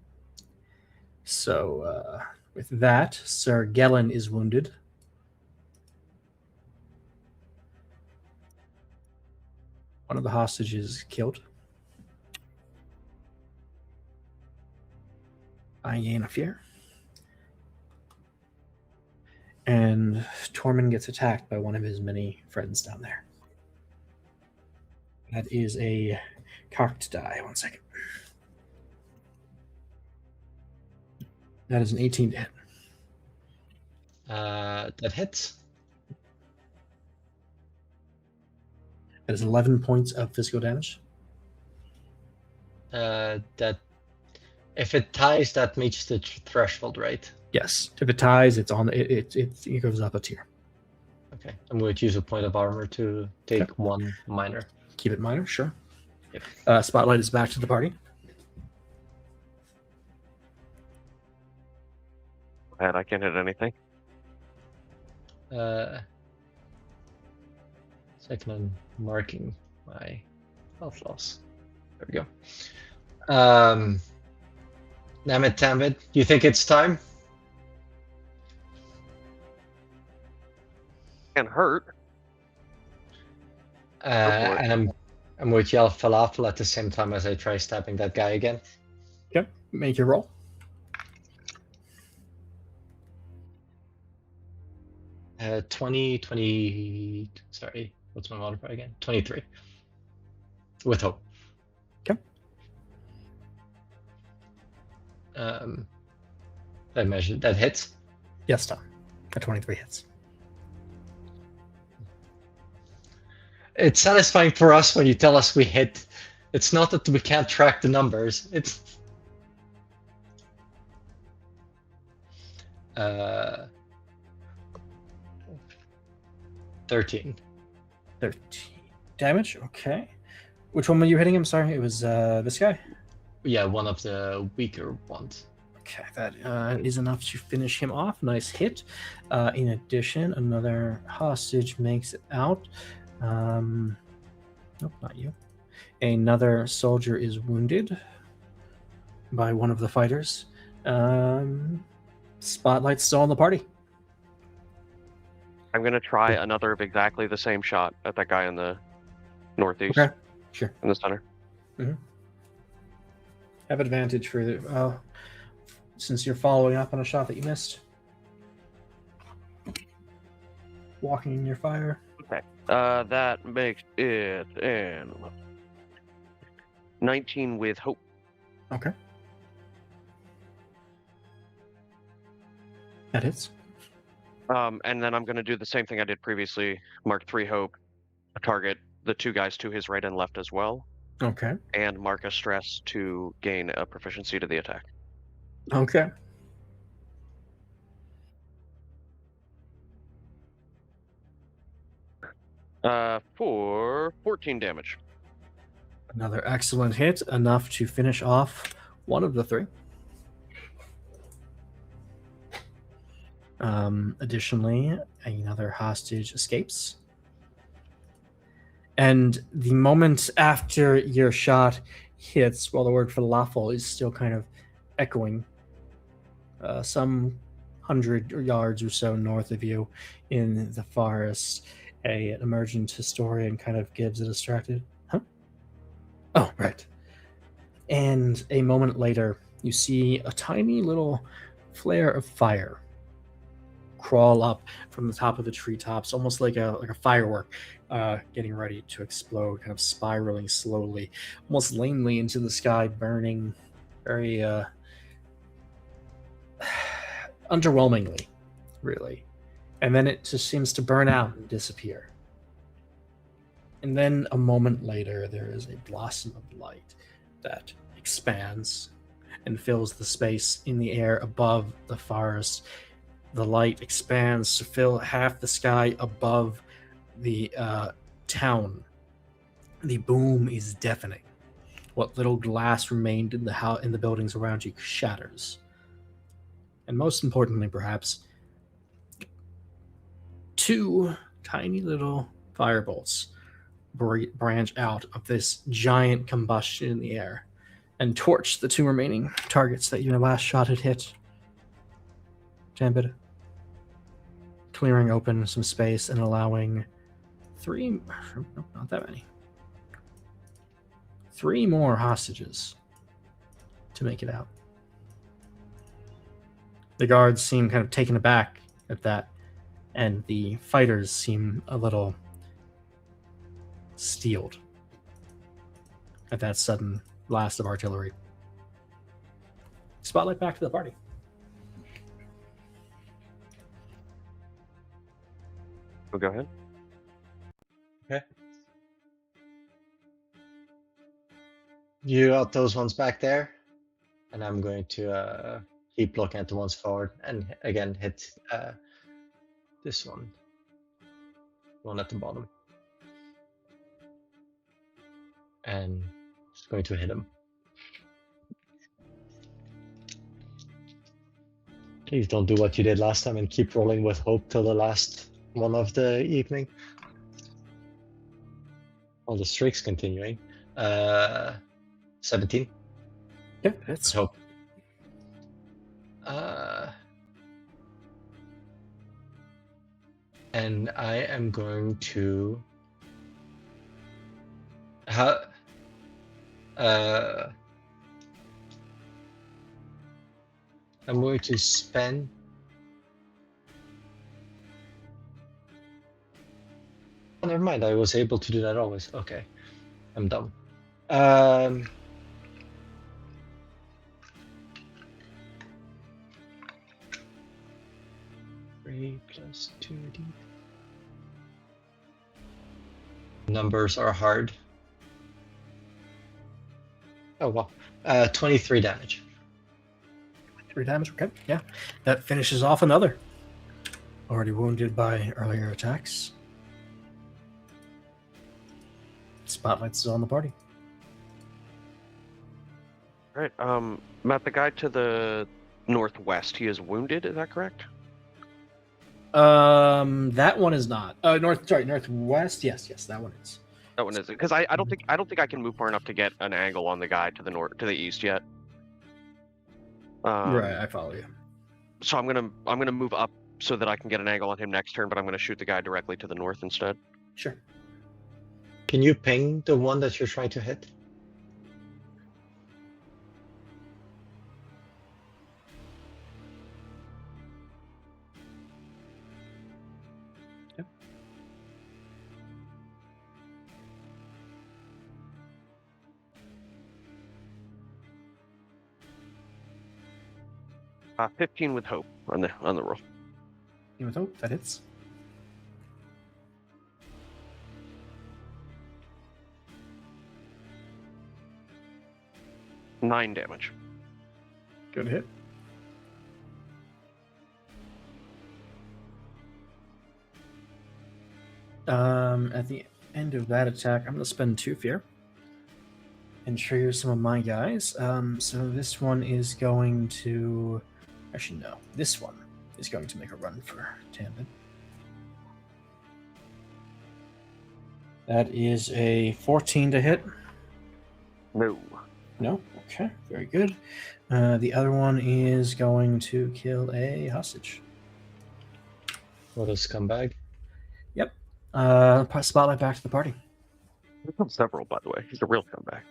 So with that, Sir Gellin is wounded. One of the hostages killed. I gain a fear. And Tormund gets attacked by one of his many friends down there. That is a cocked die. 1 second. That is an 18 to hit. That hits. That is 11 points of physical damage. That if it ties, that meets the threshold, right? Yes. If it ties, it's on. It goes up a tier. Okay. I'm going to use a point of armor to take Okay. one minor. Keep it minor, sure. Yep. Spotlight is back to the party. And I can't hit anything. Second, I'm marking my health loss. There we go. Namit Tambid, you think it's time? Can't hurt. And I'm with yell falafel at the same time as I try stabbing that guy again. Okay. Make your roll. 20, sorry, what's my modifier again? 23. With hope. Okay. That hits. Yes, Tom. A 23 hits. It's satisfying for us when you tell us we hit. It's not that we can't track the numbers. It's 13. 13 damage. Okay. Which one were you hitting him? Sorry, it was this guy. Yeah, one of the weaker ones. Okay, that is enough to finish him off. Nice hit. In addition, another hostage makes it out. Nope, not you. Another soldier is wounded by one of the fighters. Spotlight's still on the party. I'm gonna try another of exactly the same shot at that guy in the northeast, Okay, sure. in the center. Have advantage for the since you're following up on a shot that you missed. Walking in your fire. That makes it 19 with hope. Okay. That hits. And then I'm going to do the same thing I did previously. Mark 3 hope, target the two guys to his right and left as well, Okay. and mark a stress to gain a proficiency to the attack. Okay. For 14 damage. Another excellent hit, enough to finish off one of the three. Additionally, another hostage escapes. And the moment after your shot hits, while the word falafel is still kind of echoing, some 100 yards or so north of you in the forest, an emergent historian kind of gives a distracted, huh? Oh, right. And a moment later, you see a tiny little flare of fire crawl up from the top of the treetops, almost like a firework getting ready to explode, kind of spiraling slowly, almost lamely into the sky, burning very underwhelmingly, really. And then it just seems to burn out and disappear. And then a moment later, there is a blossom of light that expands and fills the space in the air above the forest. The light expands to fill half the sky above the town. The boom is deafening. What little glass remained in the buildings around you shatters. And most importantly, perhaps, two tiny little firebolts branch out of this giant combustion in the air and torch the two remaining targets that your last shot had hit. Jambid, clearing open some space and allowing not that many. 3 more hostages to make it out. The guards seem kind of taken aback at that, and the fighters seem a little steeled at that sudden blast of artillery. Spotlight back to the party. Oh, go ahead. Okay. You got those ones back there, and I'm going to keep looking at the ones forward, and again hit this one at the bottom, and just going to hit him. Please don't do what you did last time and keep rolling with hope till the last one of the evening. All the streaks continuing. 17. Yeah, it's Hope. And I am going to I'm going to spend oh, never mind, I was able to do that always. Okay. I'm dumb. 3 + 2d. numbers are hard. Oh well. 23 damage. 3 damage. Okay, yeah. That finishes off another. Already wounded by earlier attacks. Spotlight's still on the party. All right. Matt, the guy to the northwest, he is wounded. Is that correct? That one is not. Northwest. Yes, that one is. That one is, because I don't think I can move far enough to get an angle on the guy to the east yet. Right, I follow you. So I'm gonna move up so that I can get an angle on him next turn, but I'm gonna shoot the guy directly to the north instead. Sure. Can you ping the one that you're trying to hit? Yep. Uh, 15 with hope on the roll. With hope, that hits. Nine damage. Good hit. At the end of that attack, I'm going to spend 2 fear and trigger some of my guys. So this one is going to... Actually, no. This one is going to make a run for Tandon. That is a 14 to hit. No. No? Okay, very good. The other one is going to kill a hostage. What a scumbag. Yep. Spotlight back to the party. There's been several, by the way. He's a real comeback.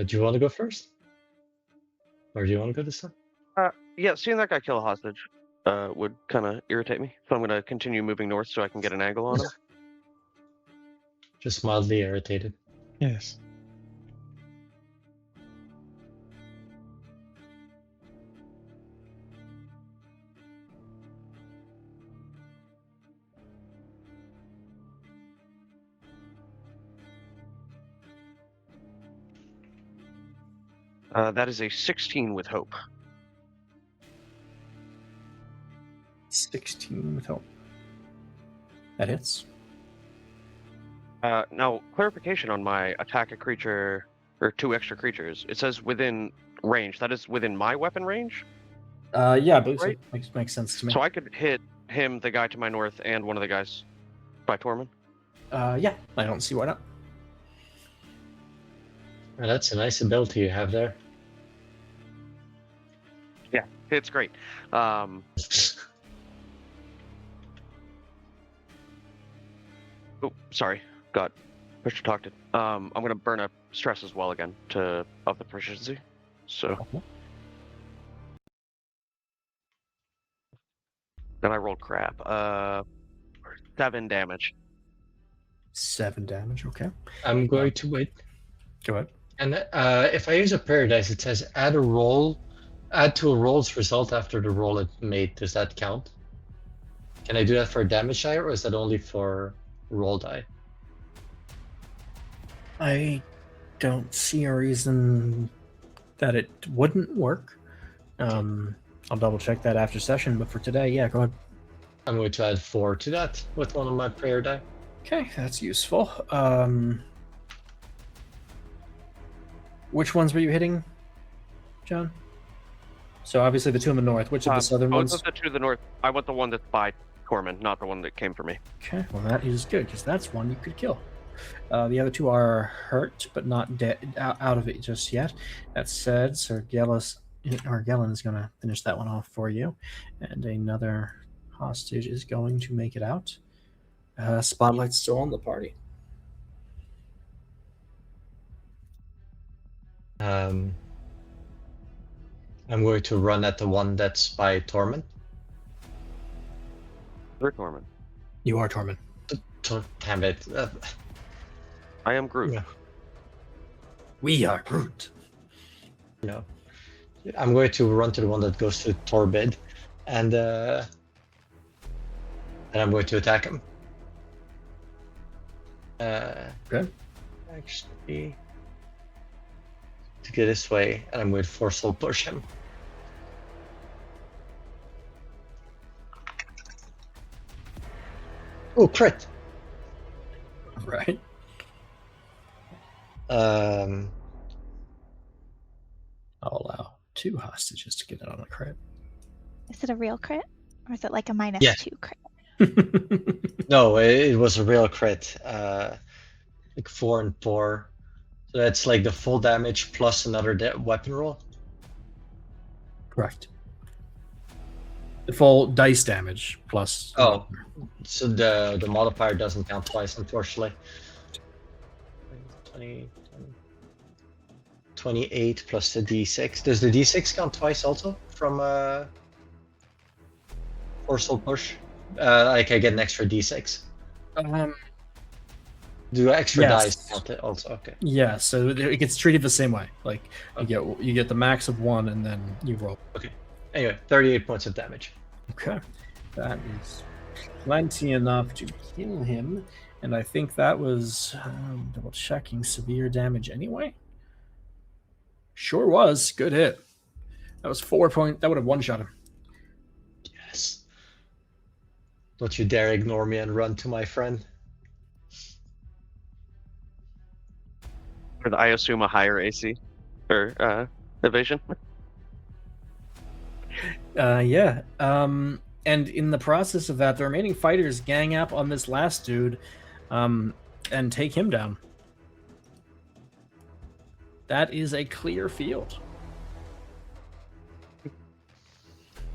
Do you want to go first? Or do you want to go this time? Yeah, seeing that guy kill a hostage would kind of irritate me. So I'm going to continue moving north so I can get an angle on him. Just mildly irritated. Yes. That is a 16 with hope. 16 with hope. That hits. Now, clarification on my attack a creature, or 2 extra creatures. It says within range. That is within my weapon range? Yeah, I believe Right. so. Makes sense to me. So I could hit him, the guy to my north, and one of the guys by Tormund? Yeah, I don't see why not. Well, that's a nice ability you have there. Yeah, it's great. Oh, sorry. Got push to talk to. I'm gonna burn up stress as well again to up the proficiency. So Okay. then I rolled crap. 7 damage. 7 damage, okay. I'm going to wait. Go ahead. And if I use a paradise, it says add to a roll's result after the roll it made. Does that count? Can I do that for a damage die, or is that only for roll die? I don't see a reason that it wouldn't work. I'll double check that after session, but for today, yeah, go ahead. I'm going to add 4 to that with one of my prayer die. Okay, that's useful. Which ones were you hitting, John? So obviously the 2 in the north. Which of the southern Both ones? of the 2 to the north. I want the one that's by Tormund, not the one that came for me. Okay, well that is good because that's one you could kill. The other 2 are hurt but not dead out of it just yet. That said, Sir Gellin is going to finish that one off for you, and another hostage is going to make it out. Spotlight's still on the party. I'm going to run at the one that's by Tormund. They're Tormund. You are Tormund. Damn it. I am Groot. Yeah. We are Groot. No. I'm going to run to the one that goes to Torbid, and And I'm going to attack him. Okay. Actually, to get this way, and I'm going to force soul push him. Oh, crit! Right. Um, I'll allow 2 hostages to get it on a crit. Is it a real crit? Or is it like a minus Yeah. 2 crit? no, it was a real crit. Like 4 and 4. So that's like the full damage plus another weapon roll. Correct. The full dice damage plus. Oh, so the modifier doesn't count twice, unfortunately. 20, 28 plus the d6. Does the d6 count twice also from forceful push? Like I get an extra d6. Do extra Yes. dice count it also? Okay. Yeah, so it gets treated the same way. Like you get the max of 1, and then you roll. Okay. Anyway, 38 points of damage. Okay, that is plenty enough to kill him, and I think that was double checking severe damage anyway. Sure was good hit. That was 4 point. That would have one-shot him. Yes. Don't you dare ignore me and run to my friend. Or I assume a higher AC or evasion. Yeah. And in the process of that, the remaining fighters gang up on this last dude, and take him down. That is a clear field.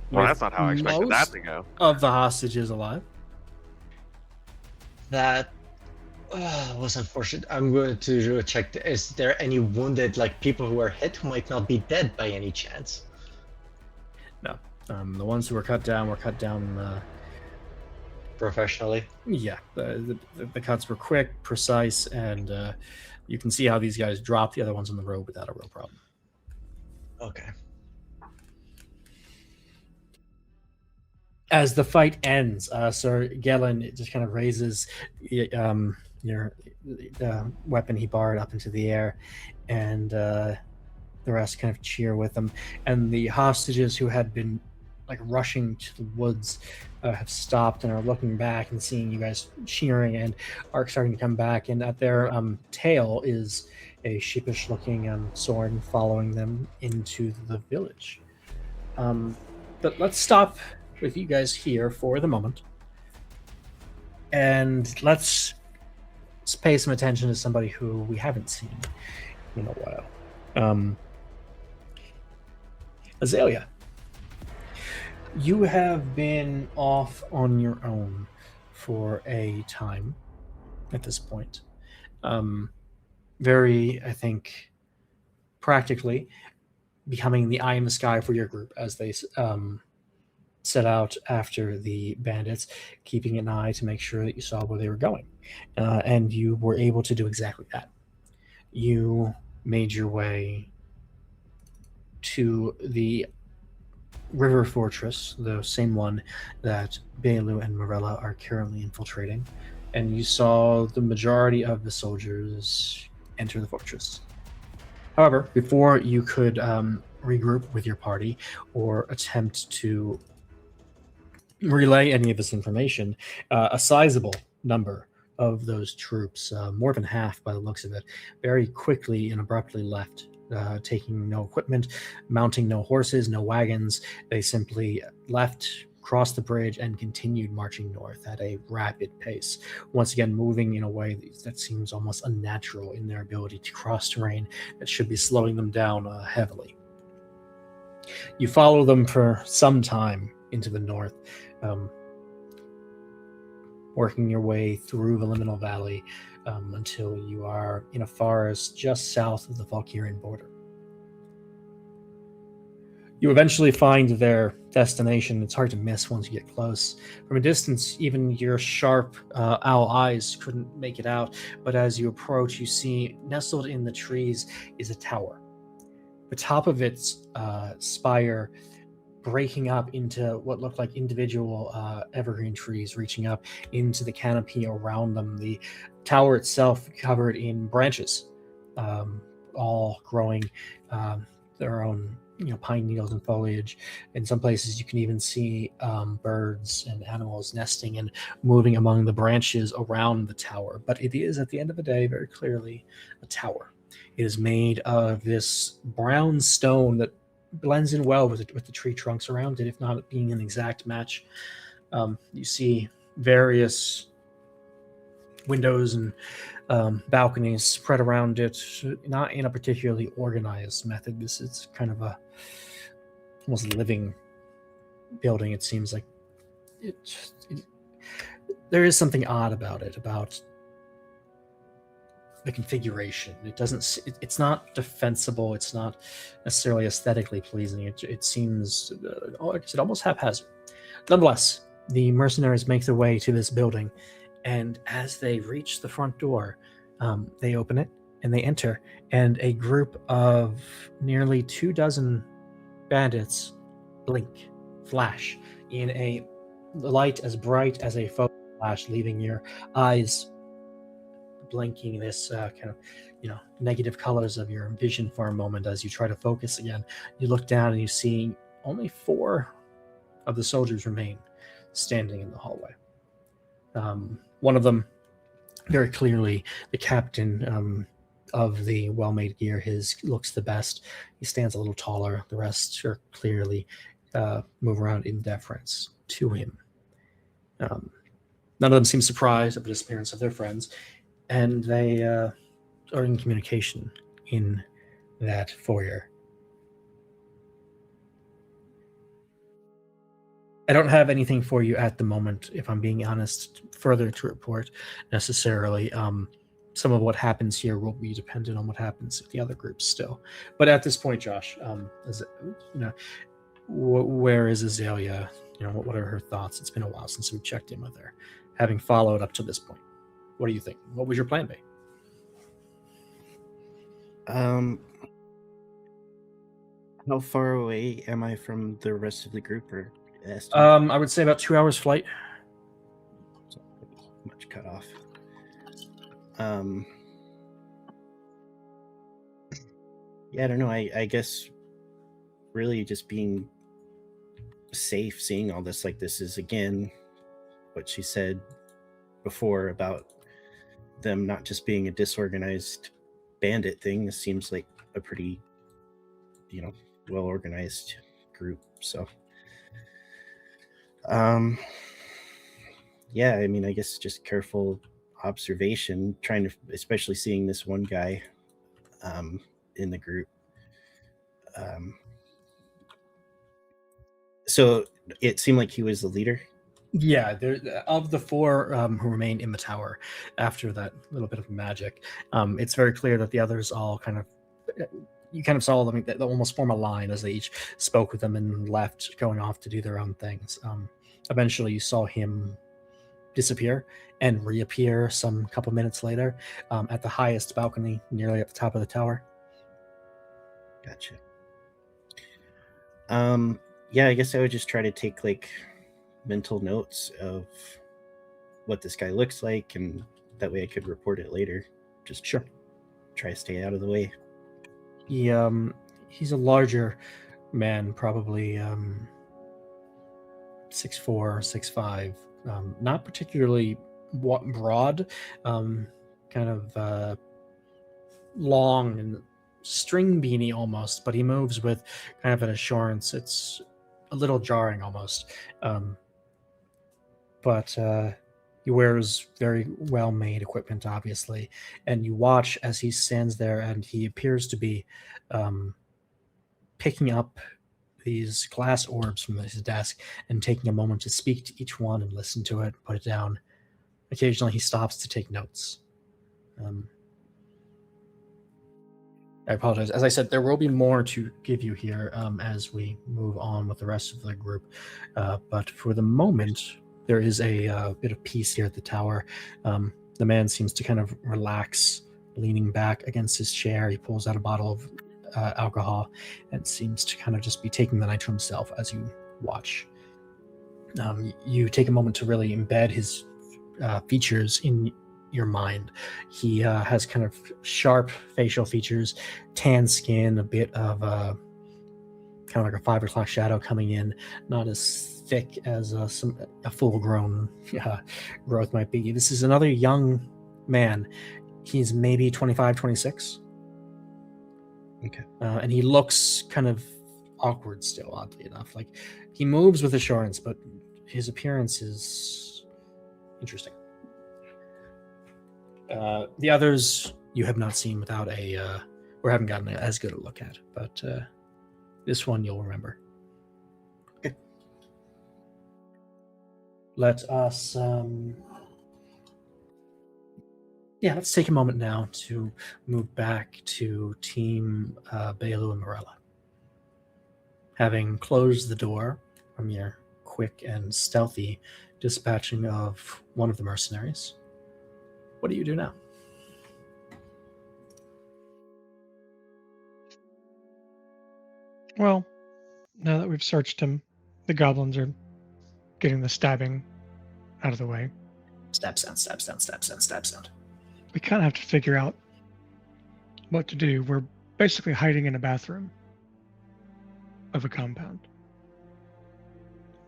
Well, With that's not how I expected that most to go. of the hostages alive. That was unfortunate. I'm going to check. Is there any wounded, like people who are hit who might not be dead by any chance? No. The ones who were cut down Professionally. yeah, the cuts were quick, precise, and you can see how these guys dropped the other ones on the road without a real problem. Okay. As the fight ends, Sir Gellin just kind of raises the weapon he borrowed up into the air, and the rest kind of cheer with him. And the hostages who had been like rushing to the woods have stopped and are looking back and seeing you guys cheering and are starting to come back. And at their tail is a sheepish-looking Soren following them into the village. But let's stop with you guys here for the moment, and let's pay some attention to somebody who we haven't seen in a while. Azalea, you have been off on your own for a time at this point. Very, I think, practically becoming the eye in the sky for your group as they set out after the bandits, keeping an eye to make sure that you saw where they were going. And you were able to do exactly that. You made your way to the river fortress, the same one that Belu and Morella are currently infiltrating, and you saw the majority of the soldiers enter the fortress. However, before you could regroup with your party or attempt to relay any of this information, a sizable number of those troops, more than half by the looks of it, very quickly and abruptly left, taking no equipment, mounting no horses, no wagons. They simply left, crossed the bridge, and continued marching north at a rapid pace, once again moving in a way that seems almost unnatural in their ability to cross terrain that should be slowing them down heavily. You follow them for some time into the north, working your way through the Liminal Valley until you are in a forest just south of the Valkyrian border. You eventually find their destination. It's hard to miss once you get close. From a distance, even your sharp owl eyes couldn't make it out, but as you approach, you see nestled in the trees is a tower. The top of its spire breaking up into what looked like individual evergreen trees, reaching up into the canopy around them. The tower itself covered in branches, all growing their own, pine needles and foliage. In some places, you can even see birds and animals nesting and moving among the branches around the tower. But it is, at the end of the day, very clearly a tower. It is made of this brown stone that blends in well with the tree trunks around it, if not being an exact match. You see various windows and balconies spread around it, not in a particularly organized method. This is kind of a almost living building. It seems like there is something odd about it, about the configuration. It's not defensible. It's not necessarily aesthetically pleasing. It seems, like I said, almost haphazard. Nonetheless, the mercenaries make their way to this building, and as they reach the front door, they open it and they enter, and a group of nearly 24 bandits blink, flash in a light as bright as a photo flash, leaving your eyes blinking this kind of negative colors of your vision for a moment as you try to focus again. You look down and you see only 4 of the soldiers remain standing in the hallway. One of them, very clearly the captain of the well-made gear. His looks the best. He stands a little taller. The rest are clearly move around in deference to him. None of them seem surprised at the disappearance of their friends, and they are in communication in that foyer. I don't have anything for you at the moment, if I'm being honest, further to report necessarily. Some of what happens here will be dependent on what happens with the other groups still. But at this point, Josh, where is Azalea? What are her thoughts? It's been a while since we checked in with her, having followed up to this point. What do you think? What would your plan be? How far away am I from the rest of the group, or I would say about 2 hours flight. Much cut off. Yeah, I don't know. I guess really just being safe, seeing all this, like, this is again what she said before about them not just being a disorganized bandit thing. This seems like a pretty, well organized group. So, yeah, I mean, I guess just careful observation, trying to, especially seeing this one guy in the group. So it seemed like he was the leader. Yeah, of the 4 who remained in the tower after that little bit of magic, it's very clear that the others all kind of, you kind of saw them, they almost form a line as they each spoke with them and left, going off to do their own things. Eventually, you saw him disappear and reappear some couple minutes later at the highest balcony, nearly at the top of the tower. Gotcha. Yeah, I guess I would just try to take mental notes of what this guy looks like, and that way I could report it later. Just Sure. Try to stay out of the way. He's a larger man, probably 6'4", 6'5", not particularly broad, kind of long and string beanie almost, but he moves with kind of an assurance. It's a little jarring almost. But he wears very well-made equipment, obviously, and you watch as he stands there, and he appears to be picking up these glass orbs from his desk and taking a moment to speak to each one and listen to it, put it down. Occasionally, he stops to take notes. I apologize. As I said, there will be more to give you here as we move on with the rest of the group. But for the moment, there is a bit of peace here at the tower. The man seems to kind of relax, leaning back against his chair. He pulls out a bottle of alcohol and seems to kind of just be taking the night to himself as you watch. You take a moment to really embed his features in your mind. He has kind of sharp facial features, tan skin, a bit of kind of like a 5 o'clock shadow coming in, not as thick as a full-grown growth might be. This is another young man. He's maybe 25, 26. Okay. And he looks kind of awkward still, oddly enough. Like, he moves with assurance, but his appearance is interesting. The others you have not seen without or haven't gotten as good a look at, but this one you'll remember. Okay. Let us let's take a moment now to move back to Team Bailu and Morella. Having closed the door from your quick and stealthy dispatching of one of the mercenaries, what do you do now? Well, now that we've searched him, the goblins are getting the stabbing out of the way. Stab sound, stab sound, stab sound, stab sound. We kind of have to figure out what to do. We're basically hiding in a bathroom of a compound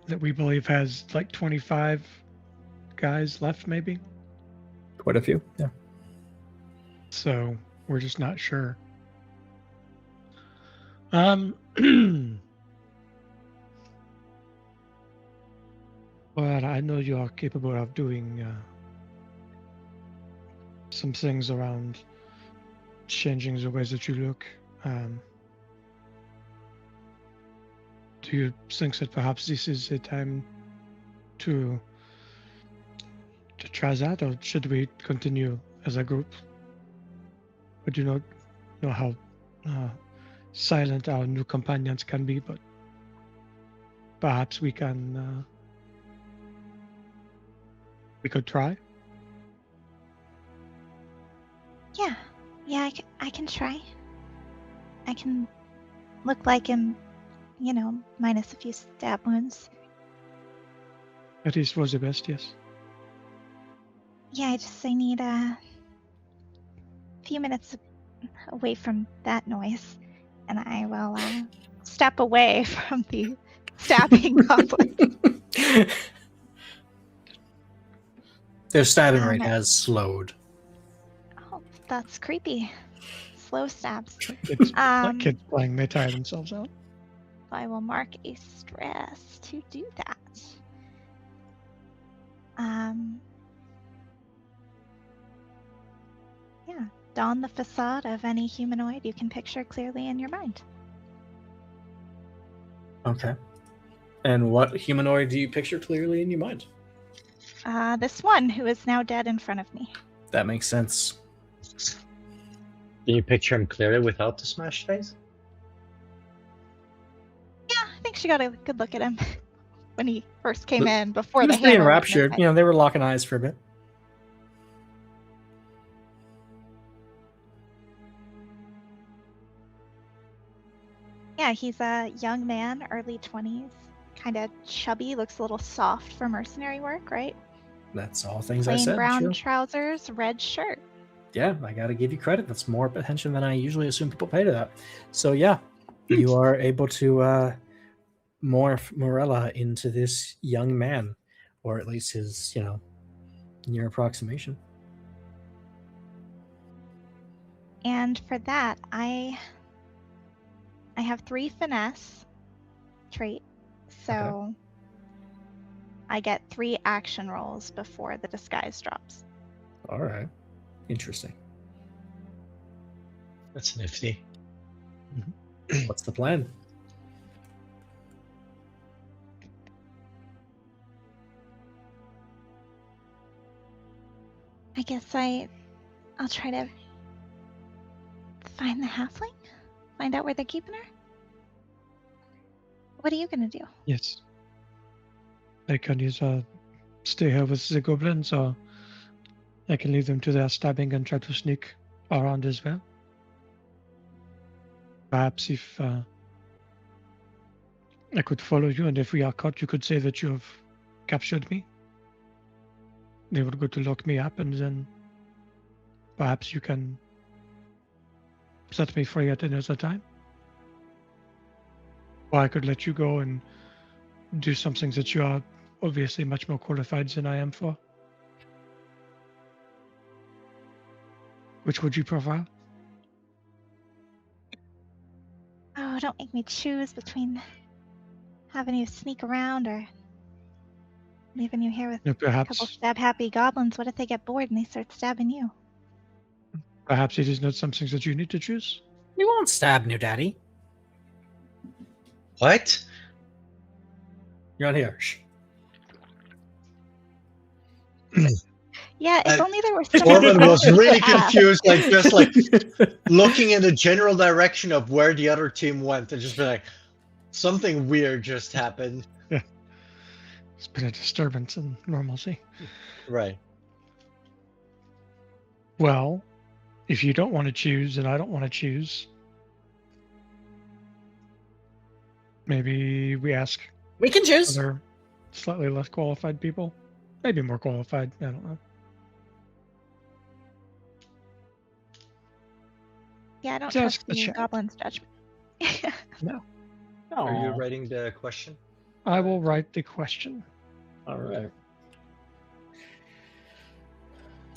that we believe has like 25 guys left, maybe. Quite a few, yeah. So we're just not sure. Well, I know you are capable of doing some things around changing the ways that you look. Do you think that perhaps this is a time to try that, or should we continue as a group? We do not know how silent our new companions can be, but perhaps we can. We could try. Yeah, I can try. I can look like him, minus a few stab wounds. At least was the best, yes. Yeah, I need a few minutes away from that noise, and I will step away from the stabbing goblin. Their stabbing rate has slowed. Oh, that's creepy. Slow stabs. It's like kids playing, they tire themselves out. I will mark a stress to do that. Don the facade of any humanoid you can picture clearly in your mind. Okay. And what humanoid do you picture clearly in your mind? This one who is now dead in front of me. That makes sense. Can you picture him clearly without the smash face? Yeah, I think she got a good look at him when he first came in before He the was pretty hammer went enraptured. in his head. They were locking eyes for a bit. Yeah, he's a young man, early 20s, kind of chubby, looks a little soft for mercenary work, right? That's all things I Plain said. brown Sure. trousers, red shirt. Yeah, I got to give you credit. That's more attention than I usually assume people pay to that. So yeah, you are able to morph Morella into this young man, or at least his, near approximation. And for that, I have 3 finesse trait, so I get 3 action rolls before the disguise drops. All right. Interesting. That's nifty. What's the plan? I guess I'll try to find the halfling, find out where they're keeping her. What are you gonna do? Yes. I can either stay here with the goblins, or I can leave them to their stabbing and try to sneak around as well. Perhaps if I could follow you, and if we are caught, you could say that you have captured me. They would go to lock me up, and then perhaps you can set me free at another time. Or I could let you go and do something that you are obviously much more qualified than I am for. Which would you prefer? Oh, don't make me choose between having you sneak around or leaving you here with No, a couple perhaps, stab-happy goblins. What if they get bored and they start stabbing you? perhaps it is not something that you need to choose. We won't stab new daddy. What? You're not here. Shh. Yeah, if Uh, only there were someone Torvin was really to ask. confused, like just like looking in the general direction of where the other team went, and just be like, something weird just happened. It's been a disturbance in normalcy. Right. Well, if you don't want to choose and I don't want to choose, maybe we ask We can choose. other slightly less qualified people. Maybe more qualified. I don't know. Yeah, I don't Just trust a the chat. goblin's judgment. Are you Aw. writing the question? I will write the question. All right.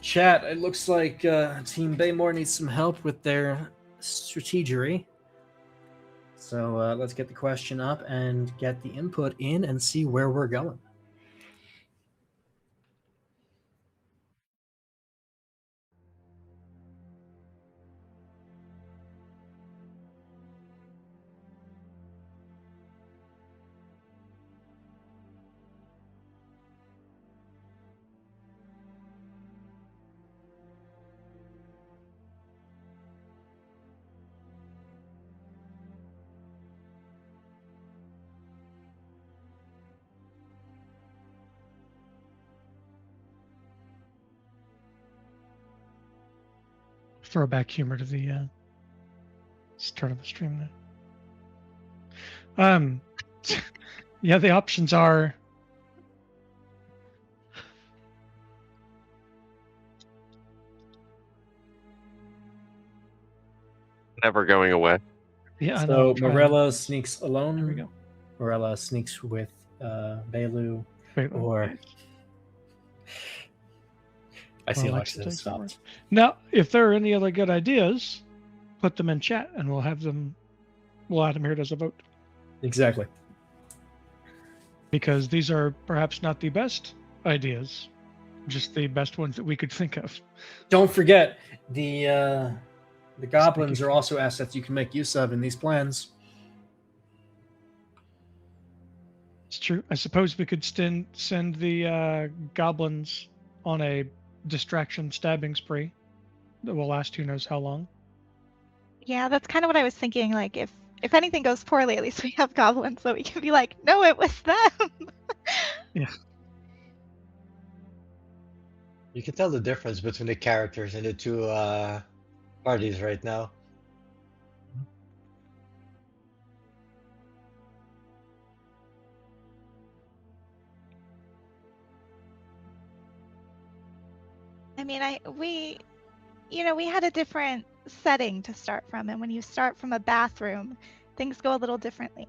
Chat, it looks like Team Baymore needs some help with their strategery. So let's get the question up and get the input in and see where we're going. Throwback humor to the start of the stream there. Yeah, the options are Never going away. yeah. I know, So I'm trying. Morella sneaks alone. There we go. Morella sneaks with Belu, Wait, or I see Well, Alexa Alexa has takes over. stopped. Now, if there are any other good ideas, put them in chat, and we'll have them. We'll add them here as a vote, Exactly. because these are perhaps not the best ideas, just the best ones that we could think of. Don't forget the goblins are also assets you can make use of in these plans. It's true. I suppose we could send the goblins on a distraction stabbing spree that will last who knows how long. Yeah, that's kind of what I was thinking. Like, if anything goes poorly, at least we have goblins, so we can be like, no, it was them. Yeah. You can tell the difference between the characters in the two parties right now. I mean, we had a different setting to start from, and when you start from a bathroom, things go a little differently.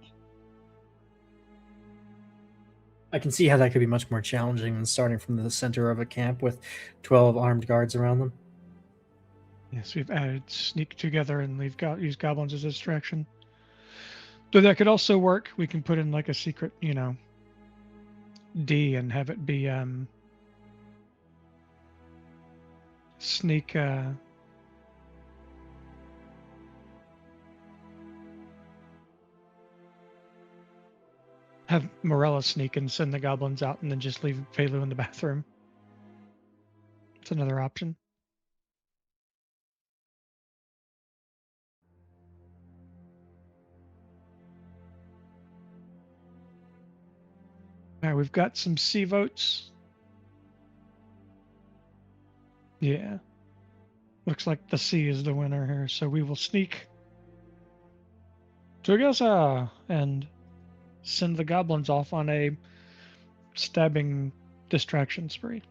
I can see how that could be much more challenging than starting from the center of a camp with 12 armed guards around them. Yes, we've added sneak together, and we've used goblins as a distraction. Though that could also work. We can put in like a secret, D, and have it be sneak. Have Morella sneak and send the goblins out, and then just leave Velu in the bathroom. It's another option. All right, we've got some C votes. Yeah. Looks like the C is the winner here, so we will sneak together and send the goblins off on a stabbing distraction spree.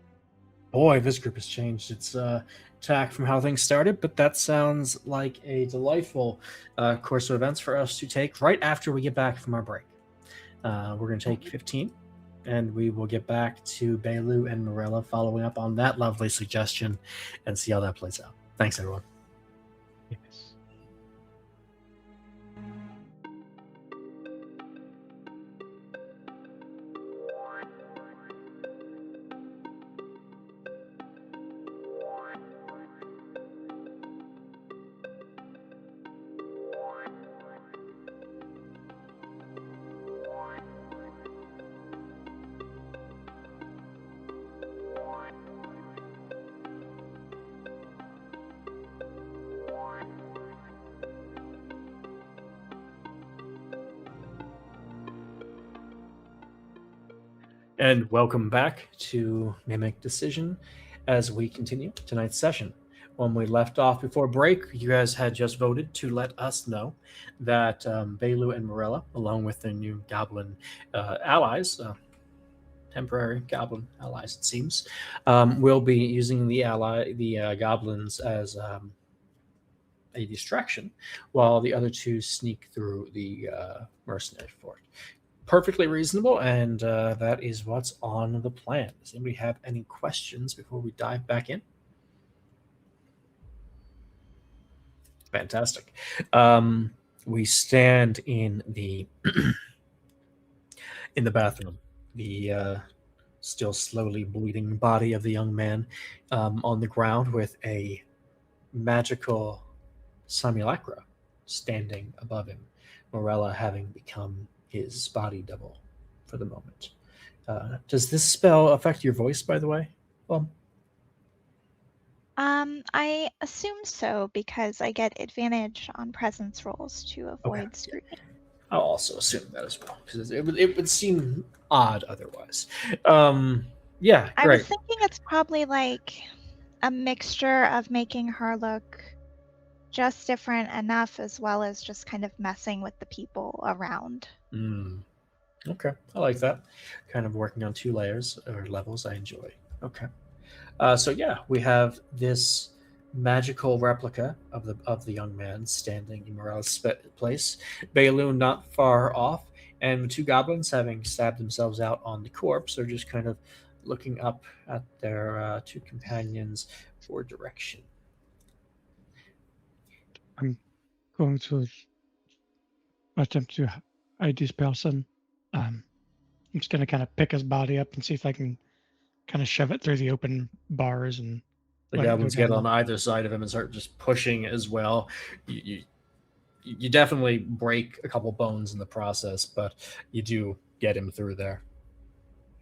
Boy, this group has changed its tack from how things started, but that sounds like a delightful course of events for us to take right after we get back from our break. We're going to take 15, and we will get back to Bailu and Morella following up on that lovely suggestion and see how that plays out. Thanks, everyone. Yes. And welcome back to Mimic Decision as we continue tonight's session. When we left off before break, you guys had just voted to let us know that Bailu and Morella, along with their new goblin allies, temporary goblin allies, it seems, will be using the goblins as a distraction, while the other two sneak through the mercenary fort. Perfectly reasonable, and that is what's on the plan. Does anybody have any questions before we dive back in? Fantastic. We stand in the in the bathroom. The still slowly bleeding body of the young man on the ground with a magical simulacra standing above him. Morella having become his body double for the moment. Does this spell affect your voice, by the way? Well, I assume so because I get advantage on presence rolls to avoid scrutiny. I'll also assume that as well because it would seem odd otherwise. Yeah, I great. was thinking it's probably like a mixture of making her look just different enough as well as just kind of messing with the people around. Okay, I like that. Kind of working on two layers or levels I enjoy. Okay. So yeah, we have this magical replica of the young man standing in Morella's place. Bailu not far off, and the two goblins, having stabbed themselves out on the corpse, are just kind of looking up at their two companions for direction. I'm going to attempt to hide this person. I'm just going to kind of pick his body up and see if I can kind of shove it through the open bars and The let it go goblins get down. on either side of him and start just pushing as well. You definitely break a couple bones in the process, but you do get him through there.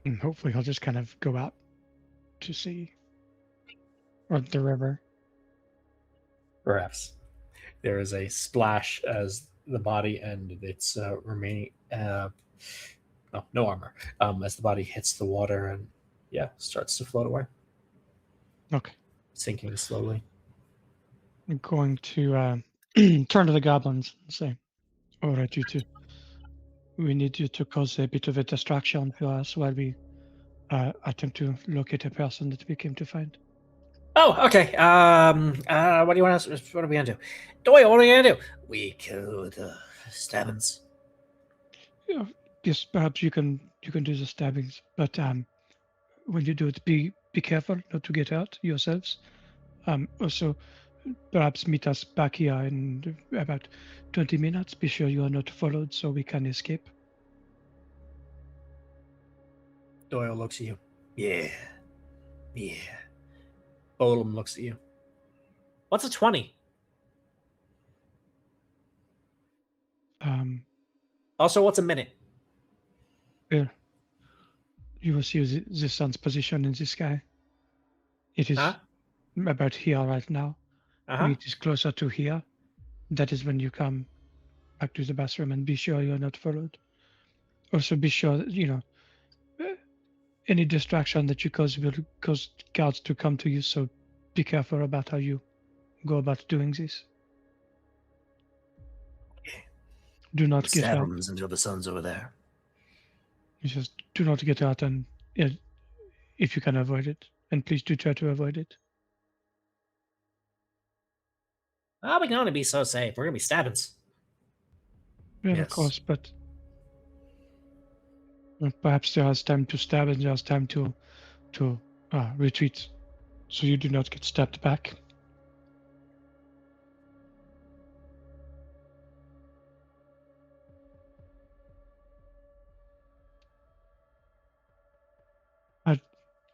And hopefully he'll just kind of go out to sea or the river. Perhaps. There is a splash as the body and its remaining no armor as the body hits the water and starts to float away, Okay. sinking slowly. I'm going to turn to the goblins and say, all right, you two. We need you to cause a bit of a distraction for us while we attempt to locate a person that we came to find. Oh, okay. What do you want to? What are we gonna do? Doyle, what are we gonna do? We kill the stabbins. Yeah, yes, perhaps you can do the stabbings, but when you do it, be careful not to get hurt yourselves. Also, perhaps meet us back here in about 20 minutes. Be sure you are not followed so we can escape. Doyle looks at you. Yeah. Bolum looks at you. What's a 20? Also, what's a minute? You will see the sun's position in the sky. It is about here right now. When it is closer to here, that is when you come back to the bathroom, and be sure you are not followed. Also, be sure that, any distraction that you cause will cause guards to come to you, so be careful about how you go about doing this. Do not get out. Stairrooms until the sun's over there. You just do not get out, and if you can avoid it, and please do try to avoid it. Oh, we can only be so safe. We're gonna be stabbings. Yeah, Yes. of course, but perhaps there is time to stab and there's time to retreat, so you do not get stabbed back.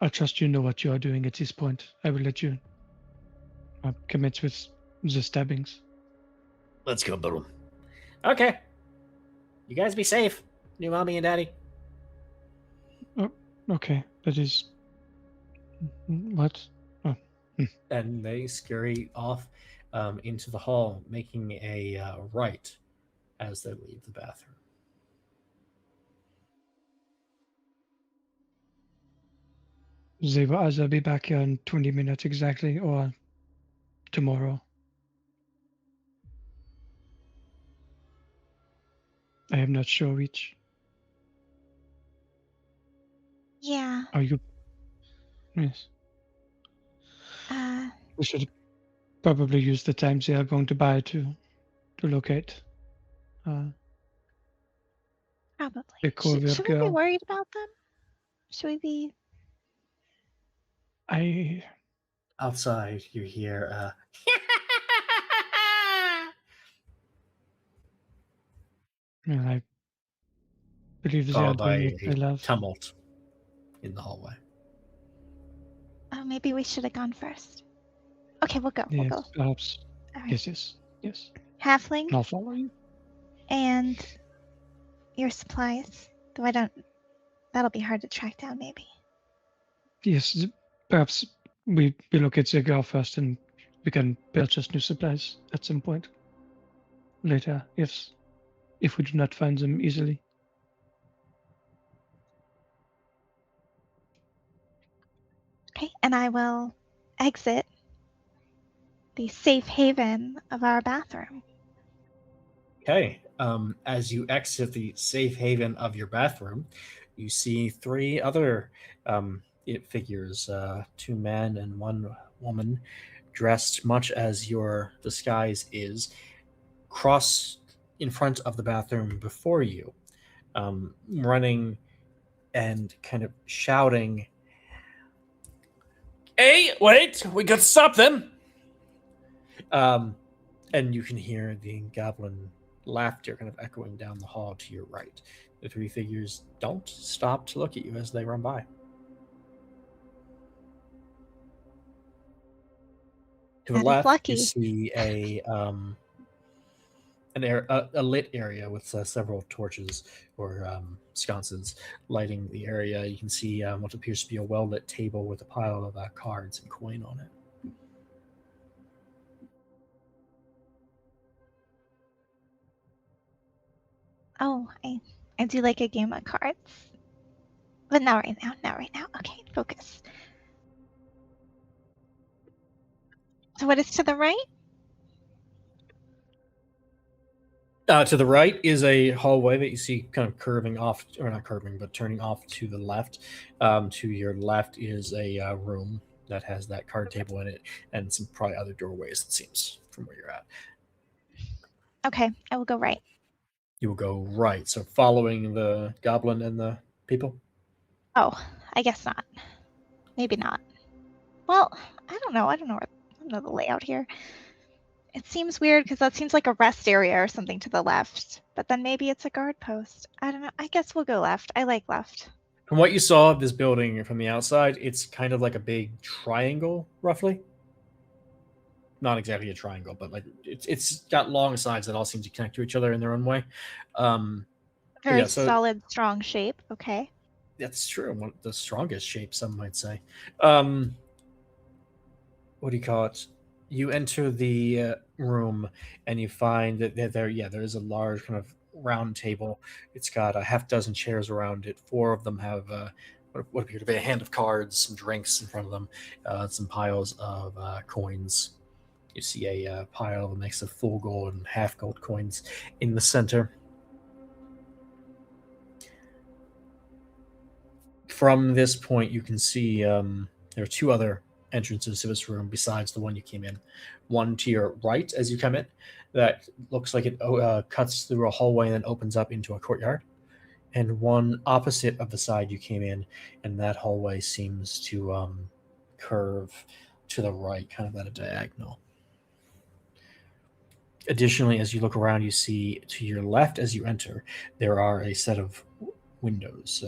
I trust you know what you are doing at this point. I will let you commit with the stabbings. Let's go, boom. Okay. You guys be safe, new mommy and daddy. Okay, that is what? Oh. And they scurry off into the hall, making a right as they leave the bathroom. They will either be back here in 20 minutes exactly, or tomorrow. I am not sure which. Yeah. Are you? Yes. We should probably use the time they are going to buy to locate. Probably. The Corvette Should we be girl. worried about them? Should we be? Outside, you hear Well, I believe they are followed by doing what they a love. tumult in the hallway. Oh, maybe we should have gone first. Okay, we'll go. Yes, We'll go. perhaps. All right. Yes. Halfling I'll follow you. and your supplies. Though I don't. That'll be hard to track down, maybe. Yes, perhaps we locate the girl first, and we can purchase new supplies at some point later, if we do not find them easily. Okay, and I will exit the safe haven of our bathroom. Okay. As you exit the safe haven of your bathroom, you see three other figures, two men and one woman, dressed much as your disguise is, cross in front of the bathroom before you, running and kind of shouting, "Hey, wait! We got to stop them!" And you can hear the goblin laughter kind of echoing down the hall to your right. The three figures don't stop to look at you as they run by. To the That is left, lucky. you see a lit area with several torches or sconces lighting the area. You can see what appears to be a well-lit table with a pile of cards and coin on it. Oh, I do like a game of cards. But not right now. Not right now. Okay, focus. So what is to the right? To the right is a hallway that you see kind of curving off, or not curving, but turning off to the left. To your left is a room that has that card table in it and some probably other doorways, it seems, from where you're at. Okay, I will go right. You will go right. So following the goblin and the people? Oh, I guess not. Maybe not. Well, I don't know. I don't know the layout here. It seems weird because that seems like a rest area or something to the left. But then maybe it's a guard post. I don't know. I guess we'll go left. I like left. From what you saw of this building from the outside, it's kind of like a big triangle, roughly. Not exactly a triangle, but like it's got long sides that all seem to connect to each other in their own way. Very yeah, so- solid, strong shape. Okay. That's true. One of the strongest shape, some might say. What do you call it? You enter the room and you find that there is a large kind of round table. It's got a half dozen chairs around it. Four of them have what appear to be a hand of cards, some drinks in front of them, some piles of coins. You see a pile of a mix of full gold and half gold coins in the center. from this point, you can see there are two other entrances to this room besides the one you came in. One to your right as you come in, that looks like it cuts through a hallway and then opens up into a courtyard, and one opposite of the side you came in, and that hallway seems to curve to the right, kind of at a diagonal. Additionally, as you look around, you see to your left as you enter, there are a set of windows,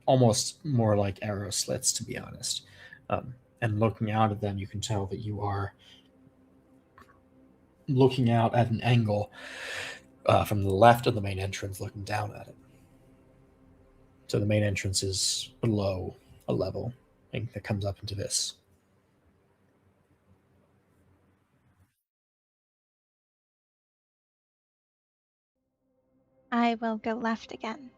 almost more like arrow slits, to be honest. And looking out of them, you can tell that you are looking out at an angle from the left of the main entrance, looking down at it. So the main entrance is below a level that comes up into this. I will go left again.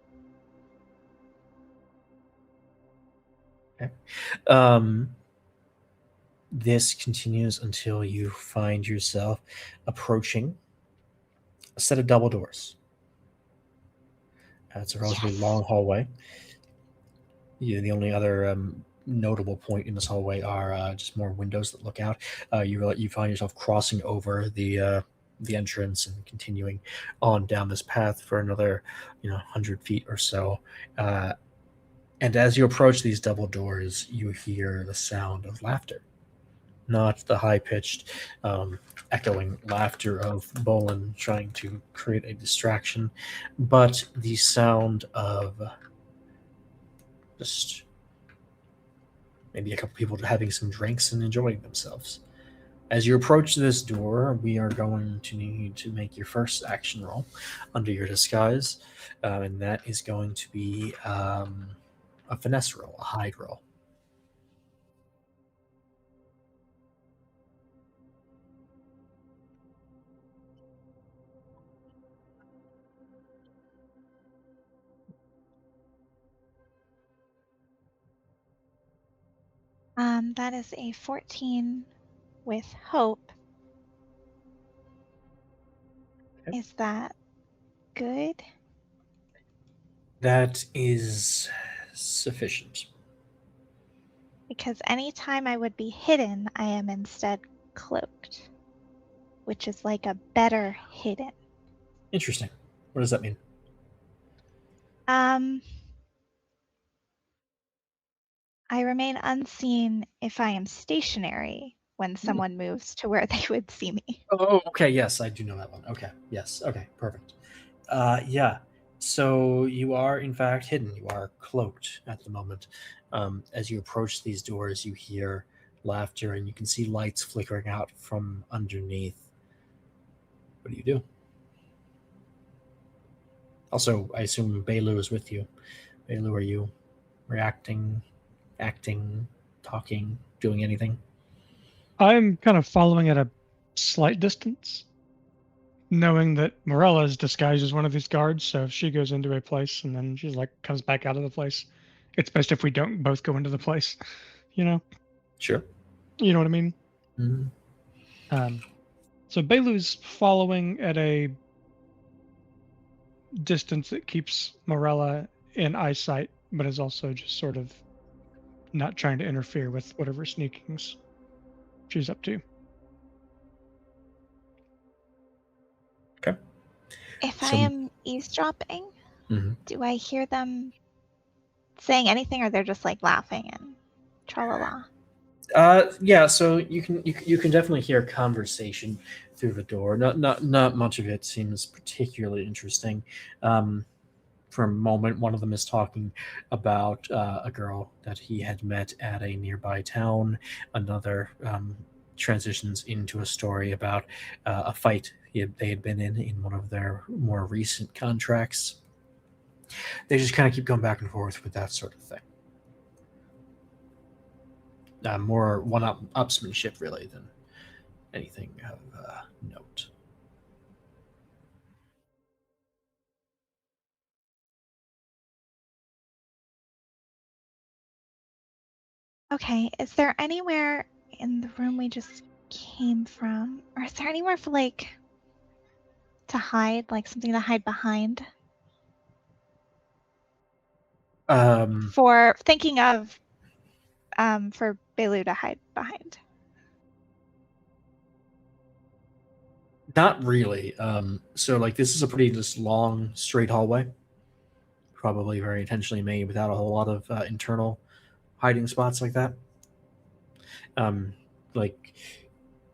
Okay. This continues until you find yourself approaching a set of double doors. It's a relatively long hallway. The only other notable point in this hallway are just more windows that look out. You find yourself crossing over the entrance and continuing on down this path for another 100 feet or so. And as you approach these double doors, you hear the sound of laughter. Not the high-pitched, echoing laughter of Bolin trying to create a distraction, but the sound of just maybe a couple people having some drinks and enjoying themselves. As you approach this door, we are going to need to make your first action roll under your disguise, and that is going to be a finesse roll, a hide roll. That is a 14 with hope. Okay. Is that good? That is sufficient. Because anytime I would be hidden, I am instead cloaked, which is like a better hidden. Interesting. What does that mean? I remain unseen if I am stationary when someone moves to where they would see me. Oh, okay. Yes, I do know that one. Okay. Yes. Okay. Perfect. Yeah. So you are in fact hidden. You are cloaked at the moment. As you approach these doors, you hear laughter and you can see lights flickering out from underneath. What do you do? Also, I assume Bailu is with you. Bailu, are you reacting, acting, talking, doing anything? I'm kind of following at a slight distance, knowing that Morella is disguised as one of these guards, so if she goes into a place and then she's like comes back out of the place, it's best if we don't both go into the place, you know? Sure. You know what I mean? Mm-hmm. So Bailu's following at a distance that keeps Morella in eyesight, but is also just sort of not trying to interfere with whatever sneakings she's up to. Okay. If I am eavesdropping, do I hear them saying anything, or they're just like laughing and tra-la-la? Yeah, so you can definitely hear conversation through the door. Not much of it seems particularly interesting. For a moment, one of them is talking about a girl that he had met at a nearby town. Another transitions into a story about a fight they had been in one of their more recent contracts. They just kind of keep going back and forth with that sort of thing. More one-upsmanship, really, than anything of note. Okay, is there anywhere in the room we just came from, or is there anywhere for like to hide, like something to hide behind? For thinking of for Belu to hide behind. Not really. So like this is a pretty just long, straight hallway. Probably very intentionally made without a whole lot of internal hiding spots like that. Like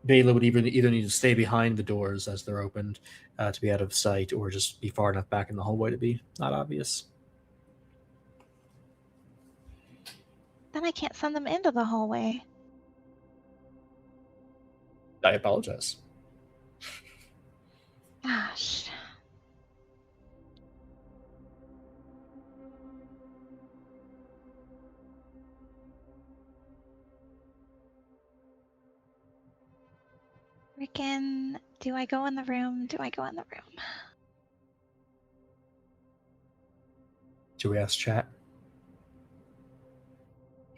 Bela would either need to stay behind the doors as they're opened to be out of sight, or just be far enough back in the hallway to be not obvious. Then I can't send them into the hallway. I apologize. Gosh. Frickin', do I go in the room? Do I go in the room? Should we ask chat?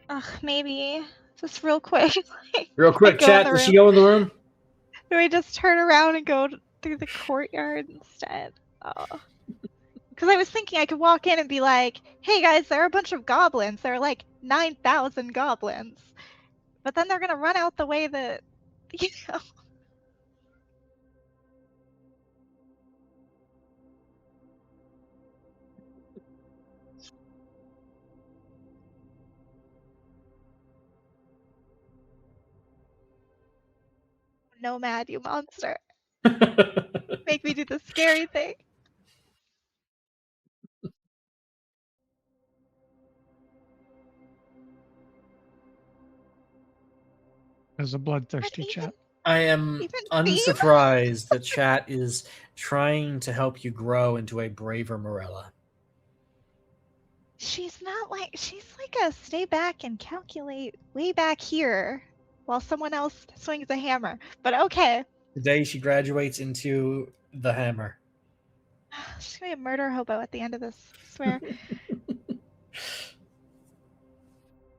Ugh, maybe. Just real quick. Real quick, go in chat. the Does she room. go in the room? Do I just turn around and go through the courtyard instead? Oh. Because I was thinking I could walk in and be like, hey guys, there are a bunch of goblins. There are like 9,000 goblins. But then they're going to run out the way that, you know. Nomad, you monster. Make me do the scary thing. As a bloodthirsty But chat. I am even unsurprised that chat is trying to help you grow into a braver Morella. she's like a stay back and calculate way back here while someone else swings a hammer. But okay. Today she graduates into the hammer. She's gonna be a murder hobo at the end of this, I swear.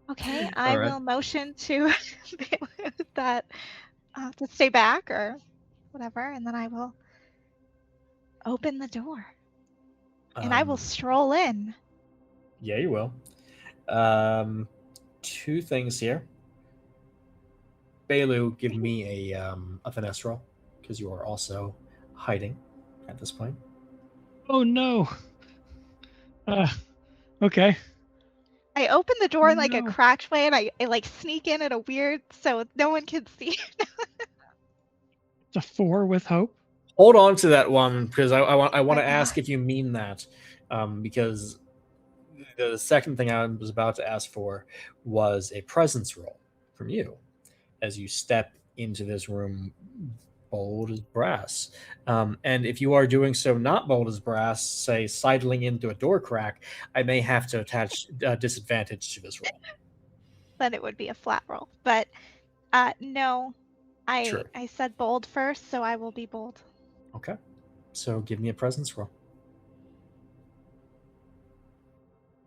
Okay, I All right. will motion to that to stay back or whatever, and then I will open the door. And I will stroll in. Yeah, you will. Two things here. Belu, give me a finesse roll, because you are also hiding at this point. Oh no. Okay. I open the door in like a No. cracked way, and I like sneak in at a weird so no one can see. It's a 4 with hope. Hold on to that one, because I want my to ask God. if you mean that, because the second thing I was about to ask for was a presence roll from you as you step into this room bold as brass. And if you are doing so not bold as brass, say sidling into a door crack, I may have to attach disadvantage to this roll. Then it would be a flat roll. But no, True. I said bold first, so I will be bold. Okay. So give me a presence roll.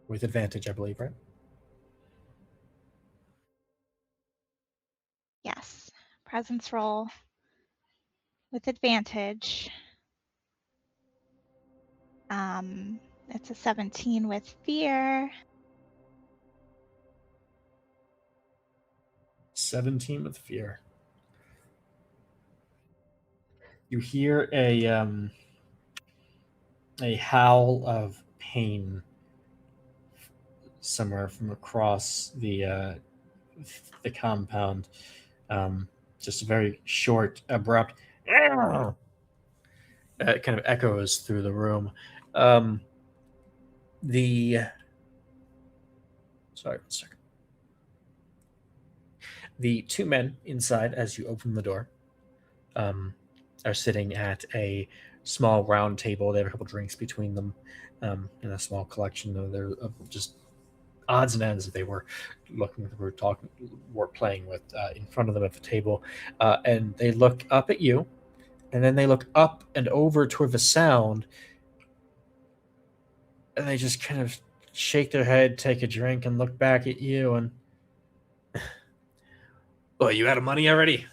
With advantage, I believe, right? Yes. Presence roll with advantage. It's a 17 with fear. 17 with fear. You hear a howl of pain somewhere from across the compound. Just a very short, abrupt. Kind of echoes through the room. Sorry, 1 second. The two men inside, as you open the door, are sitting at a small round table. They have a couple drinks between them, and a small collection of just odds and ends that they were playing with in front of them at the table. And they look up at you, and then they look up and over toward the sound, and they just kind of shake their head, take a drink, and look back at you. And well, you out of money already?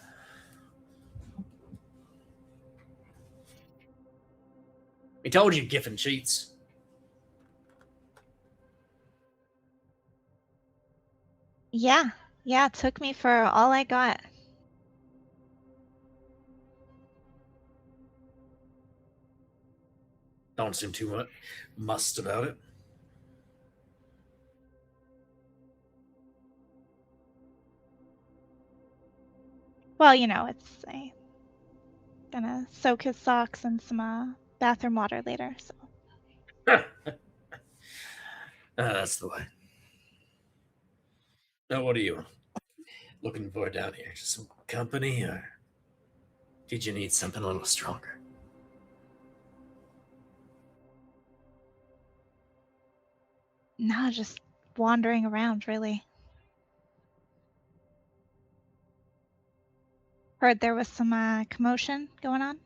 I told you, Giffen cheats. Yeah, it took me for all I got. Don't seem too much must about it. Well, it's gonna soak his socks in some bathroom water later, so. That's the way. Now, what are you looking for down here? Just some company, or did you need something a little stronger? No, just wandering around, really. Heard there was some commotion going on,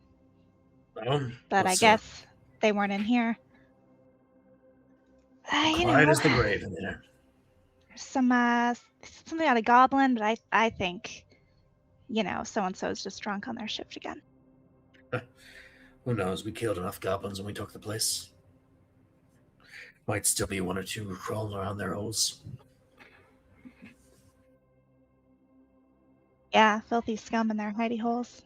but I what's guess they weren't in here. quiet as the grave in there. Something about a goblin, but I think, so and so is just drunk on their shift again. Who knows? We killed enough goblins when we took the place. Might still be one or two crawling around their holes. Yeah, filthy scum in their hidey holes.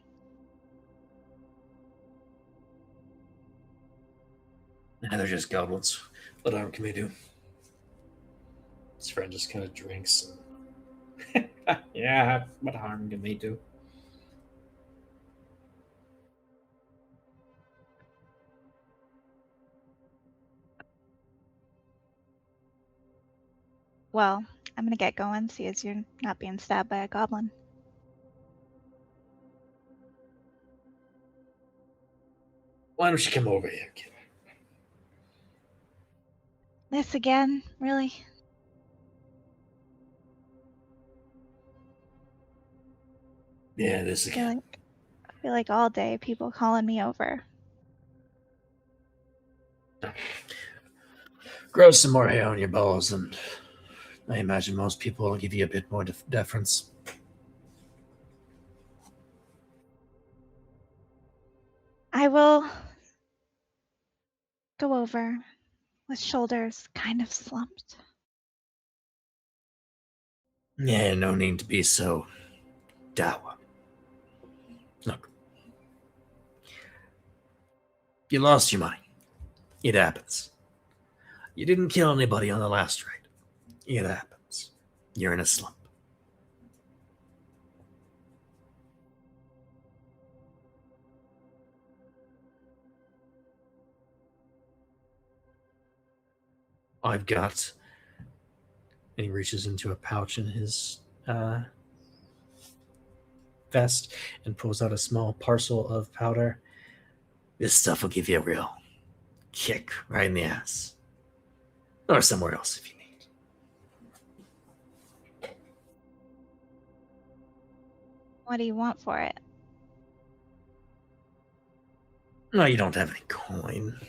Nah, they're just goblins. What harm can we do? His friend just kind of drinks. And yeah, what harm can they do? Well, I'm gonna get going, see as you're not being stabbed by a goblin. Why don't you come over here, kid? This again? Really? Yeah, this again. I feel like all day people calling me over. Grow some more hair on your balls, and I imagine most people will give you a bit more deference. I will go over with shoulders kind of slumped. Yeah, no need to be so dour. Look, you lost your money. It happens. You didn't kill anybody on the last raid. It happens. You're in a slump. I've got. And he reaches into a pouch in his vest and pulls out a small parcel of powder. This stuff will give you a real kick right in the ass. Or somewhere else if you need. What do you want for it? No, you don't have any coin.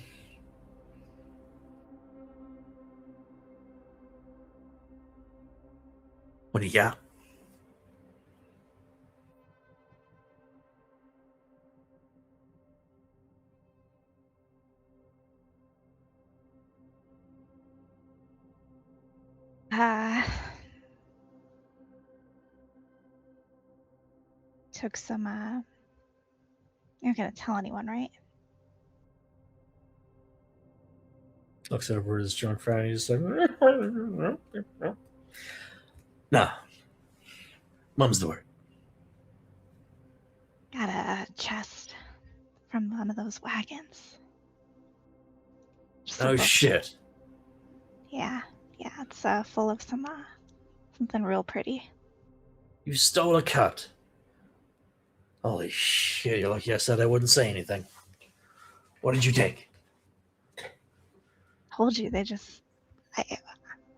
What do you got? Took some, you're not gonna tell anyone, right? Looks over at his drunk friend. He's like, nah. Mum's the word. Got a chest from one of those wagons. Just a Oh, book. shit. Yeah, it's full of something real pretty. You stole a cut. Holy shit, you're lucky I said I wouldn't say anything. What did you take? Told you,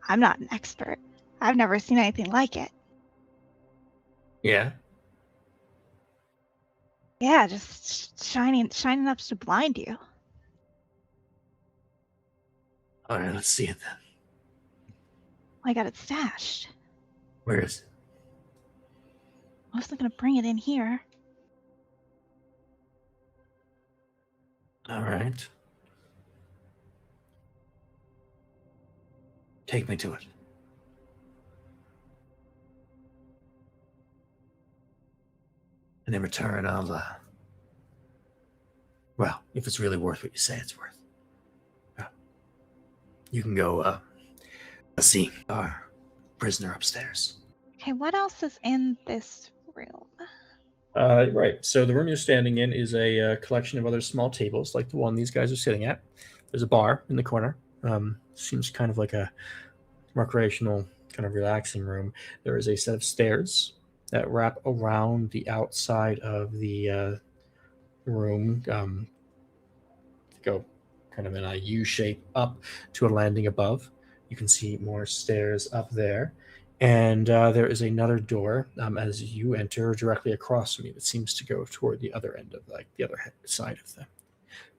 I'm not an expert. I've never seen anything like it. Yeah? Yeah, just shining up to blind you. Alright, let's see it then. I got it stashed. Where is it? I wasn't gonna bring it in here. Alright. Take me to it. And in return, I'll, well, if it's really worth what you say it's worth, you can go see our prisoner upstairs. Okay, what else is in this room? Right. So the room you're standing in is a collection of other small tables, like the one these guys are sitting at. There's a bar in the corner. Seems kind of like a recreational, kind of relaxing room. There is a set of stairs that wrap around the outside of the room. Go kind of in a U shape up to a landing above. You can see more stairs up there. And there is another door as you enter directly across from you that seems to go toward the other end of the other side of the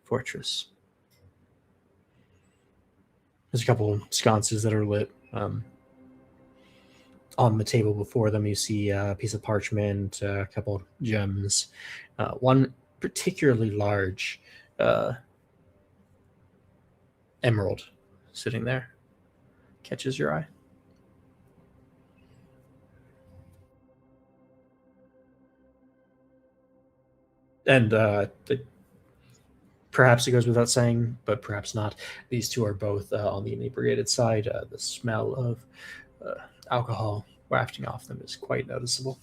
fortress. There's a couple sconces that are lit. On the table before them, you see a piece of parchment, a couple gems, one particularly large emerald sitting there. Catches your eye. And perhaps it goes without saying, but perhaps not. These two are both on the inebriated side. The smell of alcohol wafting off them is quite noticeable.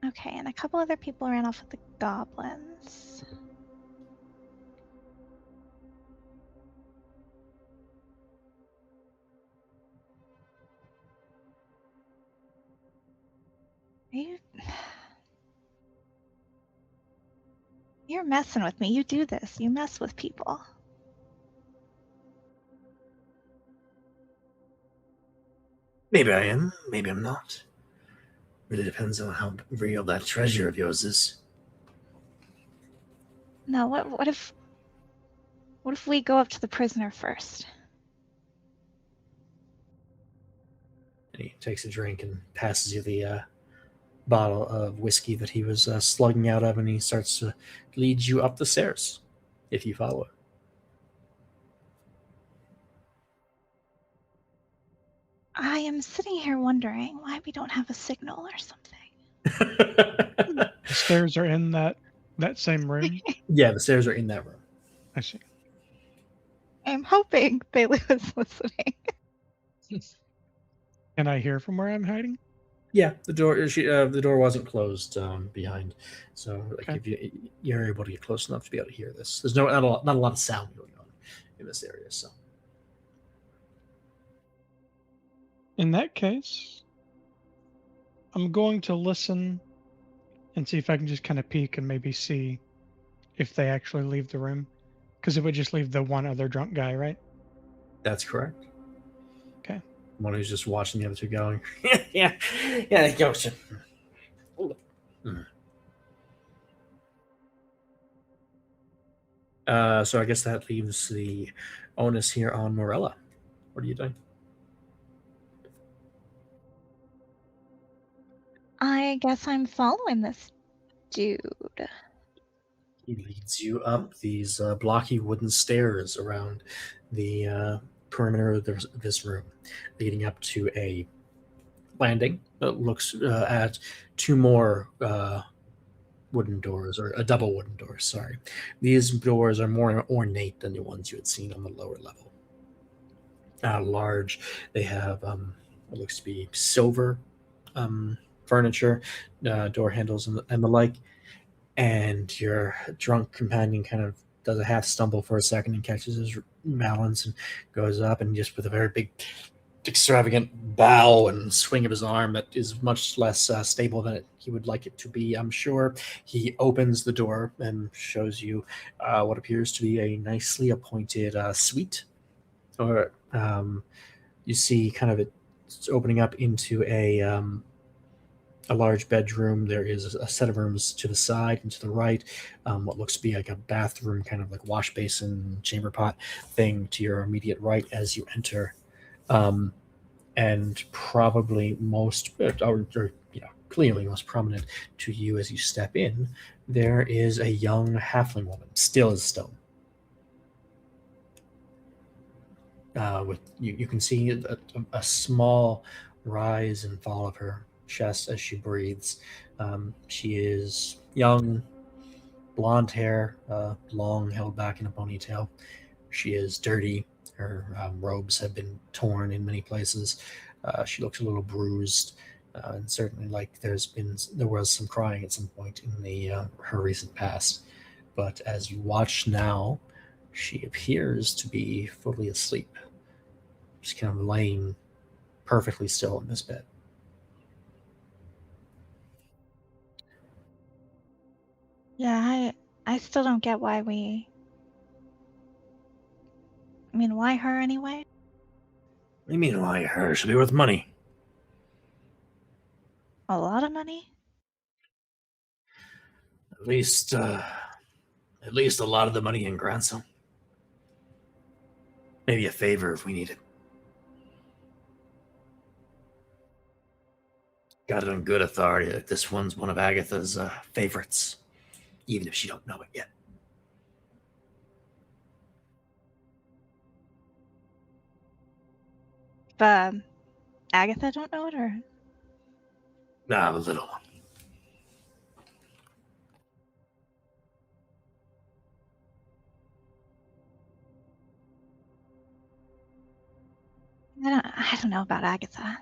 Okay, and a couple other people ran off with the goblins. You're messing with me. You do this. You mess with people. Maybe I am, maybe I'm not. Really depends on how real that treasure of yours is. No, what if we go up to the prisoner first? And he takes a drink and passes you the bottle of whiskey that he was slugging out of, and he starts to lead you up the stairs, if you follow it. I am sitting here wondering why we don't have a signal or something. The stairs are in that same room. Yeah, the stairs are in that room. I see. I'm hoping Bailey was listening. Can I hear from where I'm hiding? Yeah, the door wasn't closed behind, so like Okay. if you're able to get close enough to be able to hear this. There's not a lot of sound going on in this area, so. In that case, I'm going to listen and see if I can just kind of peek and maybe see if they actually leave the room. Because it would just leave the one other drunk guy, right? That's correct. Okay. One who's just watching the other two going. yeah, gotcha. So I guess that leaves the onus here on Morella. What are you doing? I guess I'm following this dude. He leads you up these blocky wooden stairs around the perimeter of this room, leading up to a landing that looks at two more wooden doors, or a double wooden door, sorry. These doors are more ornate than the ones you had seen on the lower level. Large. They have what looks to be silver furniture, door handles, and the like. And your drunk companion kind of does a half stumble for a second and catches his balance and goes up, and just with a very big, extravagant bow and swing of his arm that is much less stable than he would like it to be, I'm sure, he opens the door and shows you what appears to be a nicely appointed suite. Or you see kind of it's opening up into a large bedroom. There is a set of rooms to the side and to the right, what looks to be like a bathroom, kind of like wash basin, chamber pot thing to your immediate right as you enter. And probably most, or clearly most prominent to you as you step in, there is a young halfling woman, still as stone. With you can see a small rise and fall of her chest as she breathes. She is young, blonde hair, long held back in a ponytail. She is dirty. Her robes have been torn in many places. She looks a little bruised, and certainly like there was some crying at some point in the her recent past. But as you watch now, she appears to be fully asleep. She's kind of laying perfectly still in this bed. Yeah, I still don't get why why her anyway? What do you mean, why her? She'll be worth money. A lot of money? At least a lot of the money in Granson. Maybe a favor if we need it. Got it on good authority that this one's one of Agatha's favorites, even if she don't know it yet. Agatha don't know it, or? Nah, the little one. I don't know about Agatha.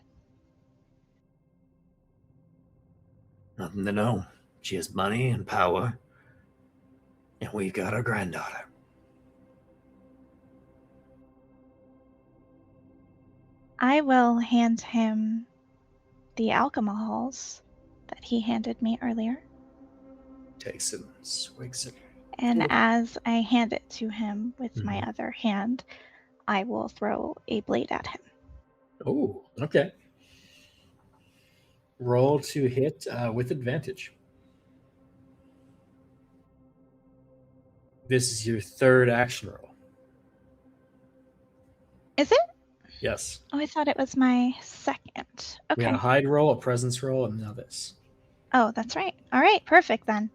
Nothing to know. She has money and power, and we've got our granddaughter. I will hand him the alcohols that he handed me earlier. Takes it, swigs it. And Cool. as I hand it to him with my Mhm. other hand, I will throw a blade at him. Oh, okay. Roll to hit with advantage. This is your third action roll. Is it? Yes. Oh, I thought it was my second. We had Okay. a hide roll, a presence roll, and now this. Oh, that's right. All right, perfect then.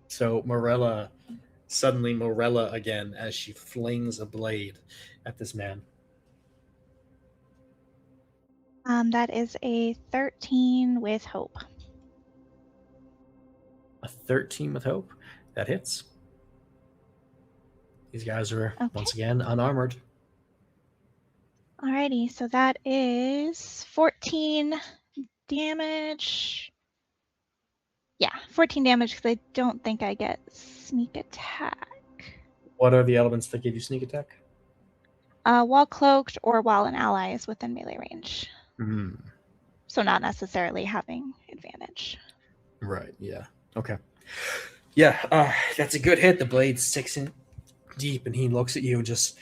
So suddenly Morella again, as she flings a blade at this man. That is a 13 with hope. A 13 with hope. That hits. These guys are, once again, unarmored. Alrighty, so that is 14 damage. Yeah, 14 damage because I don't think I get sneak attack. What are the elements that give you sneak attack? While cloaked or while an ally is within melee range. Hmm. So not having advantage. Right, yeah. Okay. Yeah, that's a good hit. The blade sticks in deep, and he looks at you and just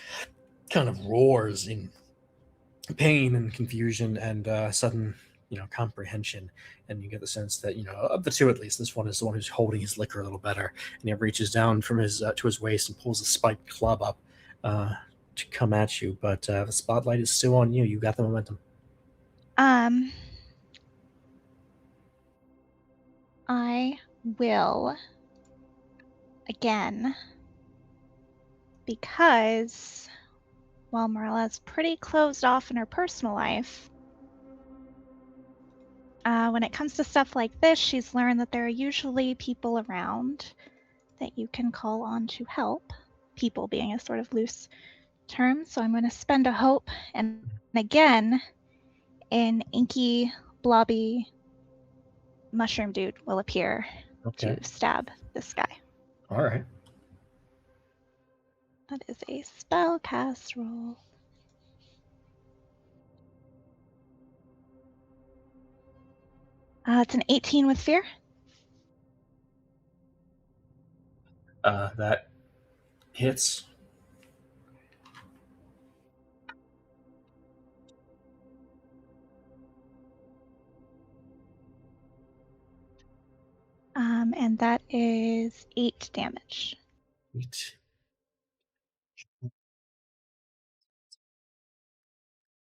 kind of roars in pain and confusion and sudden, comprehension. And you get the sense that, of the two at least, this one is the one who's holding his liquor a little better. And he reaches down from his to his waist and pulls a spiked club up to come at you. But the spotlight is still on you. You got the momentum. I will again, because while Morella's pretty closed off in her personal life, when it comes to stuff like this, she's learned that there are usually people around that you can call on to help. People being a sort of loose term. So I'm going to spend a hope, and again, an inky, blobby mushroom dude will appear to stab this guy. All right. That is a spell cast roll. It's an 18 with fear. That hits. And that is 8 damage. 8.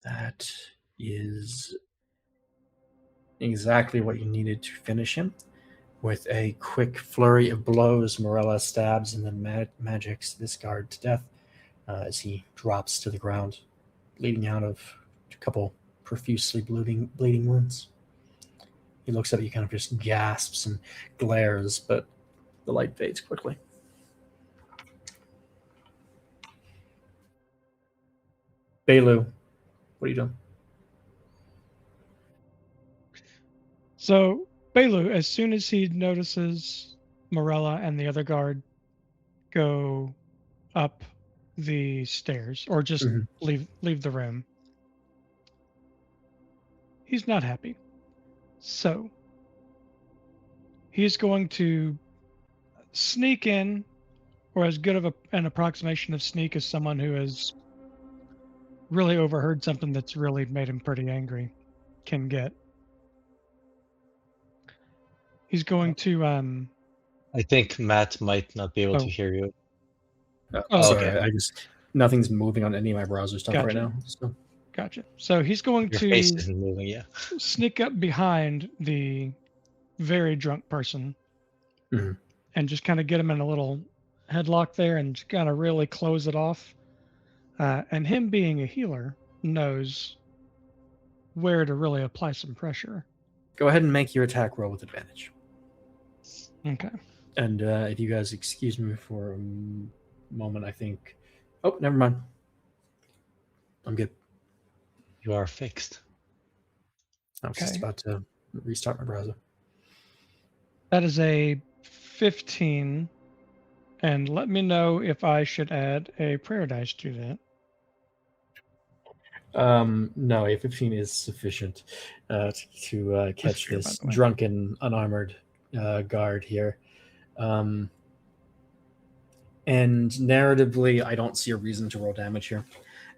That is exactly what you needed to finish him. With a quick flurry of blows, Morella stabs and then magics this guard to death as he drops to the ground, bleeding out of a couple profusely bleeding wounds. He looks up at you, kind of just gasps and glares, but the light fades quickly. Belu, what are you doing? So Belu, as soon as he notices Morella and the other guard go up the stairs or just Mhm. leave the room, he's not happy. So he's going to sneak in, or as good of an approximation of sneak as someone who has really overheard something that's really made him pretty angry can get. He's going to I think Matt might not be able to Oh. hear you. Oh, Sorry, okay. I just nothing's moving on any of my browser stuff right Gotcha. now. So. Gotcha. So he's going Your to face isn't moving, yeah. sneak up behind the very drunk person Mhm. and just kind of get him in a little headlock there and just kind of really close it off. And him being a healer knows where to really apply some pressure. Go ahead and make your attack roll with advantage. Okay. And if you guys excuse me for a moment, I think. Oh, never mind. I'm good. You are fixed. I was just Okay. about to restart my browser. That is a 15. And let me know if I should add a prayer dice to that. No, a 15 is sufficient to catch fear, by this the way. drunken, unarmored guard here. And narratively, I don't see a reason to roll damage here.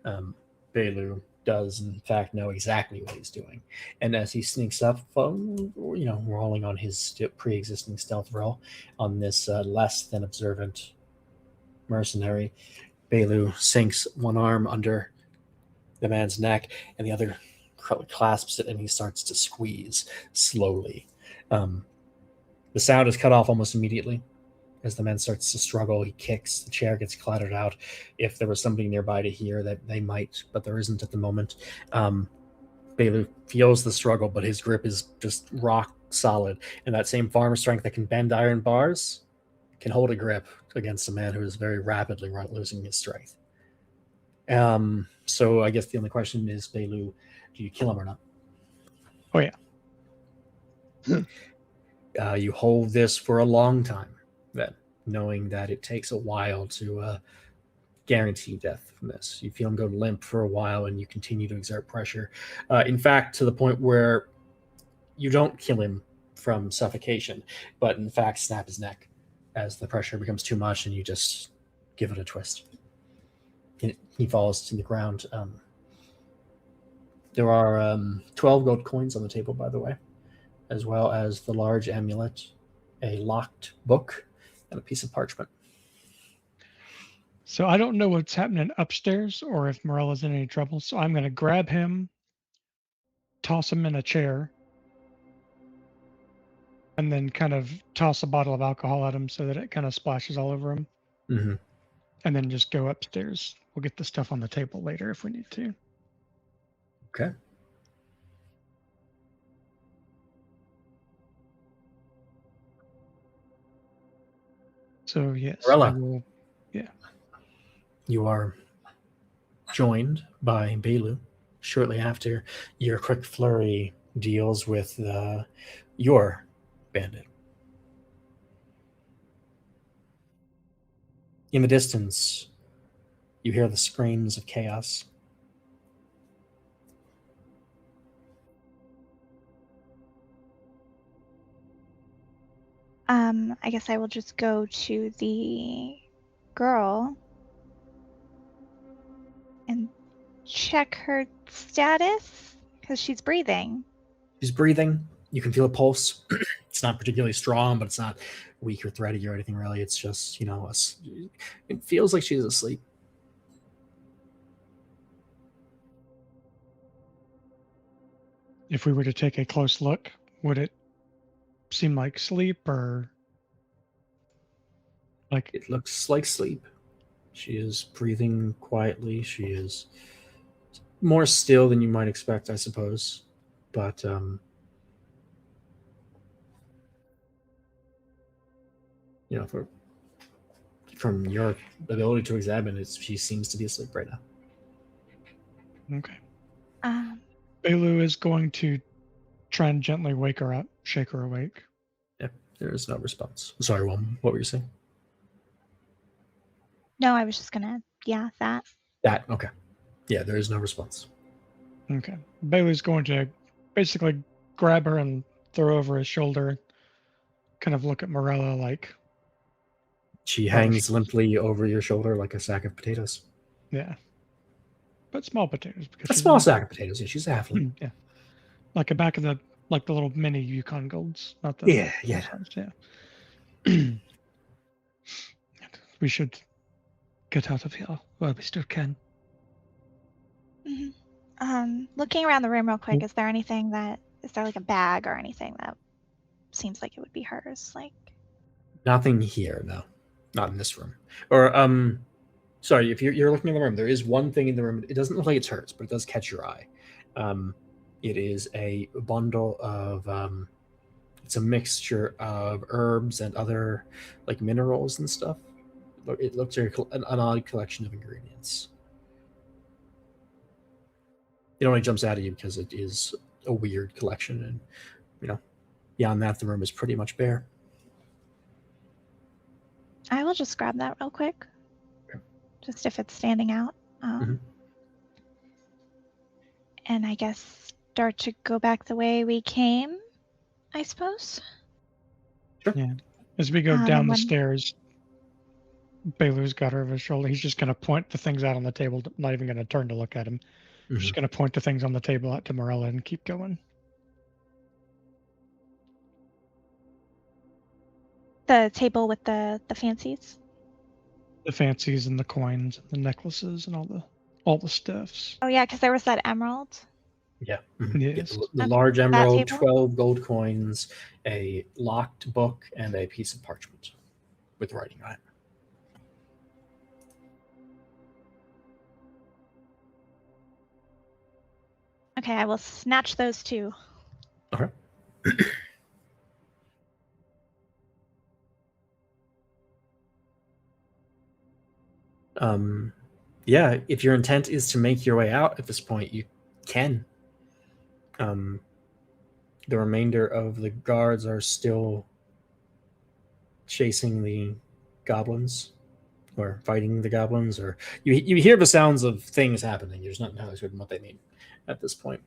Belu does, in fact, know exactly what he's doing. And as he sneaks up, rolling on his pre-existing stealth roll on this less than observant mercenary, Belu sinks one arm under the man's neck and the other clasps it, and he starts to squeeze slowly. The sound is cut off almost immediately. As the man starts to struggle, he kicks, the chair gets clattered out. If there was somebody nearby to hear, that they might, but there isn't at the moment. Belu feels the struggle, but his grip is just rock solid. And that same farmer strength that can bend iron bars can hold a grip against a man who is very rapidly losing his strength. So I guess the only question is, Belu, do you kill him or not? Oh, yeah. You hold this for a long time, then, knowing that it takes a while to guarantee death from this. You feel him go limp for a while, and you continue to exert pressure. In fact, to the point where you don't kill him from suffocation, but in fact snap his neck as the pressure becomes too much, and you just give it a twist. He falls to the ground. There are 12 gold coins on the table, by the way, as well as the large amulet, a locked book, and a piece of parchment. So I don't know what's happening upstairs or if Morella's in any trouble. So I'm going to grab him, toss him in a chair, and then kind of toss a bottle of alcohol at him so that it kind of splashes all over him. Mm-hmm. And then just go upstairs. We'll get the stuff on the table later if we need to. Okay. So yes, Morella. I will. Yeah. You are joined by Belu shortly after your quick flurry deals with your bandit. In the distance, you hear the screams of chaos. I guess I will just go to the girl and check her status because she's breathing. She's breathing. You can feel a pulse. It's not particularly strong, but it's not weak or thready or anything really. It's just, it feels like she's asleep. If we were to take a close look, would it seem like sleep or like It looks like sleep. She is breathing quietly. She is more still than you might expect, I suppose. But you know, from your ability to examine it, she seems to be asleep right now. okay? Um, Belu is going to try and gently wake her up, shake her awake. Yeah, there is no response. Sorry, what were you saying? no, I was just gonna, yeah, that. That okay. Yeah, there is no response. Okay. Belu's going to basically grab her and throw over his shoulder, kind of look at Morella like, She Oh, hangs she- limply over your shoulder like a sack of potatoes. yeah. But small potatoes because A she's small an- sack of potatoes. Yeah, she's a halfling. Yeah. Like the back of the little mini Yukon Golds, not the Yeah, yeah. full-size, yeah. We should get out of here while we still can. Looking around the room real quick, Mm. is there like a bag or anything that seems like it would be hers? Like, Nothing here, no. Not in this room. Or sorry, if you're looking in the room, there is one thing in the room. It doesn't look like it's hers, but it does catch your eye. It is a bundle of it's a mixture of herbs and other like minerals and stuff. It looks like an odd collection of ingredients. It only jumps out at you because it is a weird collection, and beyond that, the room is pretty much bare. I will just grab that real quick. Okay. Just if it's standing out. Mhm. And I guess start to go back the way we came, I suppose. Yeah. As we go And down the when- stairs, Belu's got her over his shoulder. He's just going to point the things out on the table, not even going to turn to look at him. Just going to point the things on the table out to Morella and keep going. The table with the fancies. The fancies and the coins and the necklaces and all the stuffs. Oh yeah, because there was that emerald. Yeah. Yes. The Okay, large that emerald, table? 12 gold coins, a locked book, and a piece of parchment with writing on it. Okay, I will snatch those two. Okay. Yeah, if your intent is to make your way out at this point, you can. The remainder of the guards are still chasing the goblins or fighting the goblins, or you hear the sounds of things happening. You're just not entirely certain what they mean at this point.